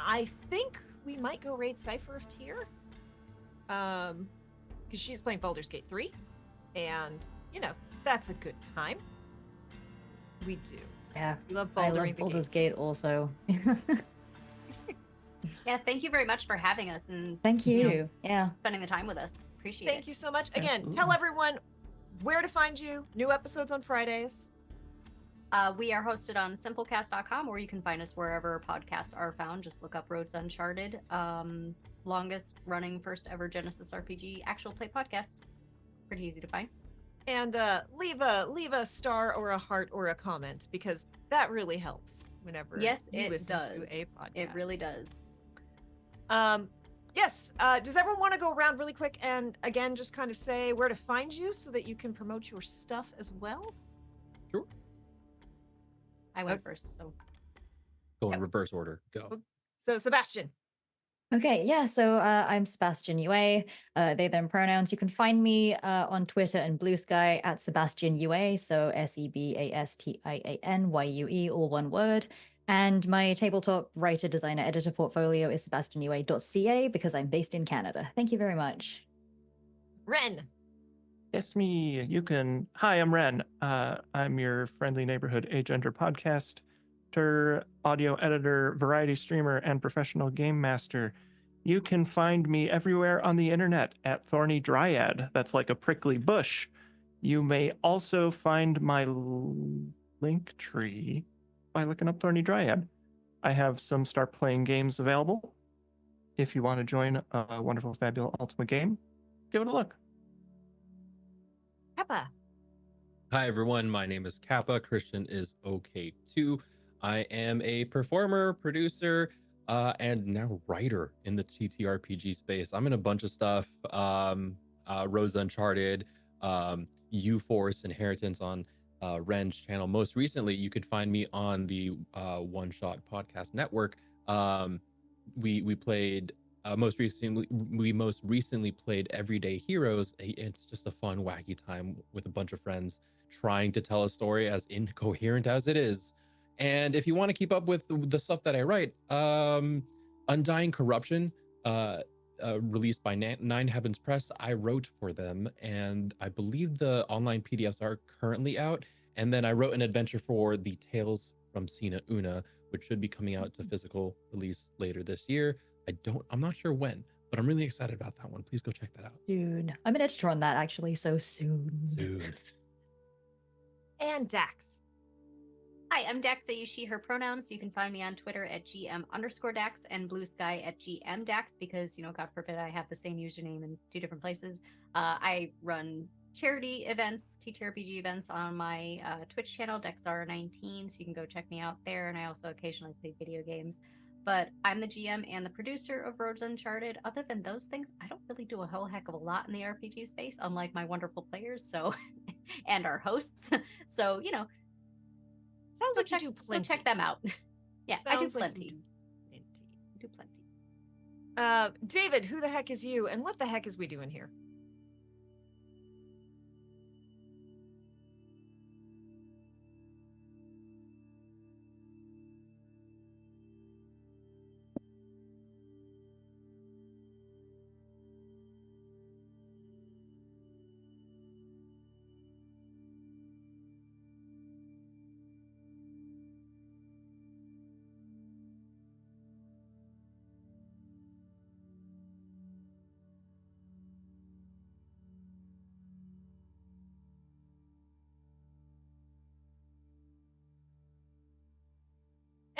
I think we might go raid Cypher of Tyr. Because she's playing Baldur's Gate 3. And, you know, that's a good time. We do. Yeah, We love I bouldering love the Baldur's game. Gate also. Yeah, thank you very much for having us and Thank you know, you. Yeah. spending the time with us. Appreciate Thank it. you so much. Again, Absolutely. tell everyone where to find you. New episodes on Fridays. We are hosted on simplecast.com, or you can find us wherever podcasts are found. Just look up Roads Uncharted. Longest running, first ever Genesys RPG actual play podcast. Pretty easy to find. And leave a star or a heart or a comment, because that really helps whenever Yes, you it listen does. to a podcast. It really does. Yes. Does everyone want to go around really quick and again just kind of say where to find you so that you can promote your stuff as well? Sure. I went first, so Go in Yep. reverse order. Go. So Sebastian. Okay, yeah, so I'm Sebastian Yūe, they, them pronouns. You can find me on Twitter and Blue Sky at Sebastian Yūe, so SEBASTIANYUE, all one word. And my tabletop writer, designer, editor portfolio is sebastianyue.ca because I'm based in Canada. Thank you very much. Wren. Yes, me. You can. Hi, I'm Wren. I'm your friendly neighborhood agender podcaster, audio editor, variety streamer, and professional game master. You can find me everywhere on the internet at Thorny Dryad. That's like a prickly bush. You may also find my link tree by looking up Thorny Dryad. I have some start playing games available. If you want to join a wonderful, fabulous Ultima game, give it a look. Kappa. Hi, everyone. My name is Kappa. Christian is okay too. I am a performer, producer, and now writer in the TTRPG space. I'm in a bunch of stuff. Roads Uncharted, U-Force, Inheritance on Wren's channel. Most recently, you could find me on the One Shot Podcast Network. We played most recently played Everyday Heroes. It's just a fun, wacky time with a bunch of friends trying to tell a story as incoherent as it is. And if you want to keep up with the stuff that I write, Undying Corruption, released by Nine Heavens Press, I wrote for them, and I believe the online PDFs are currently out. And then I wrote an adventure for the Tales from Sina Una, which should be coming out to physical release later this year. I'm not sure when, but I'm really excited about that one. Please go check that out. Soon. I'm an editor on that, actually, so soon. Soon. And Dax. hi, I'm Dax. I use she, her pronouns. You can find me on Twitter at GM_Dax and Blue Sky at GMDax because, you know, God forbid I have the same username in 2 different places. I run charity events, TTRPG events on my Twitch channel, DexR19, so you can go check me out there. And I also occasionally play video games. But I'm the GM and the producer of Roads Uncharted. Other than those things, I don't really do a whole heck of a lot in the RPG space, unlike my wonderful players, so and our hosts. So, you know, Sounds go like check, you do go plenty. check them out. Yeah, I do Sounds like you plenty. do I do plenty. David, who the heck is you, and what the heck is we doing here?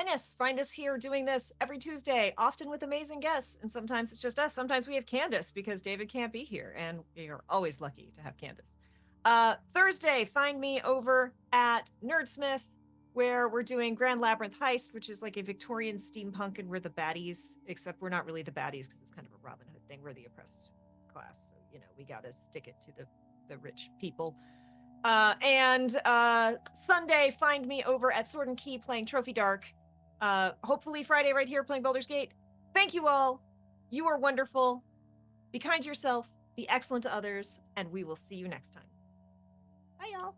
Ennis, find us here doing this every Tuesday, often with amazing guests. And sometimes it's just us. Sometimes we have Candace because David can't be here. And we are always lucky to have Candace. Thursday, find me over at Nerdsmith, where we're doing Grand Labyrinth Heist, which is like a Victorian steampunk, and we're the baddies, except we're not really the baddies because it's kind of a Robin Hood thing. We're the oppressed class. So, we got to stick it to the rich people. And Sunday, find me over at Sword and Key playing Trophy Dark. Hopefully Friday right here playing Baldur's Gate. Thank you all. You are wonderful. Be kind to yourself. Be excellent to others. And we will see you next time. Bye, y'all.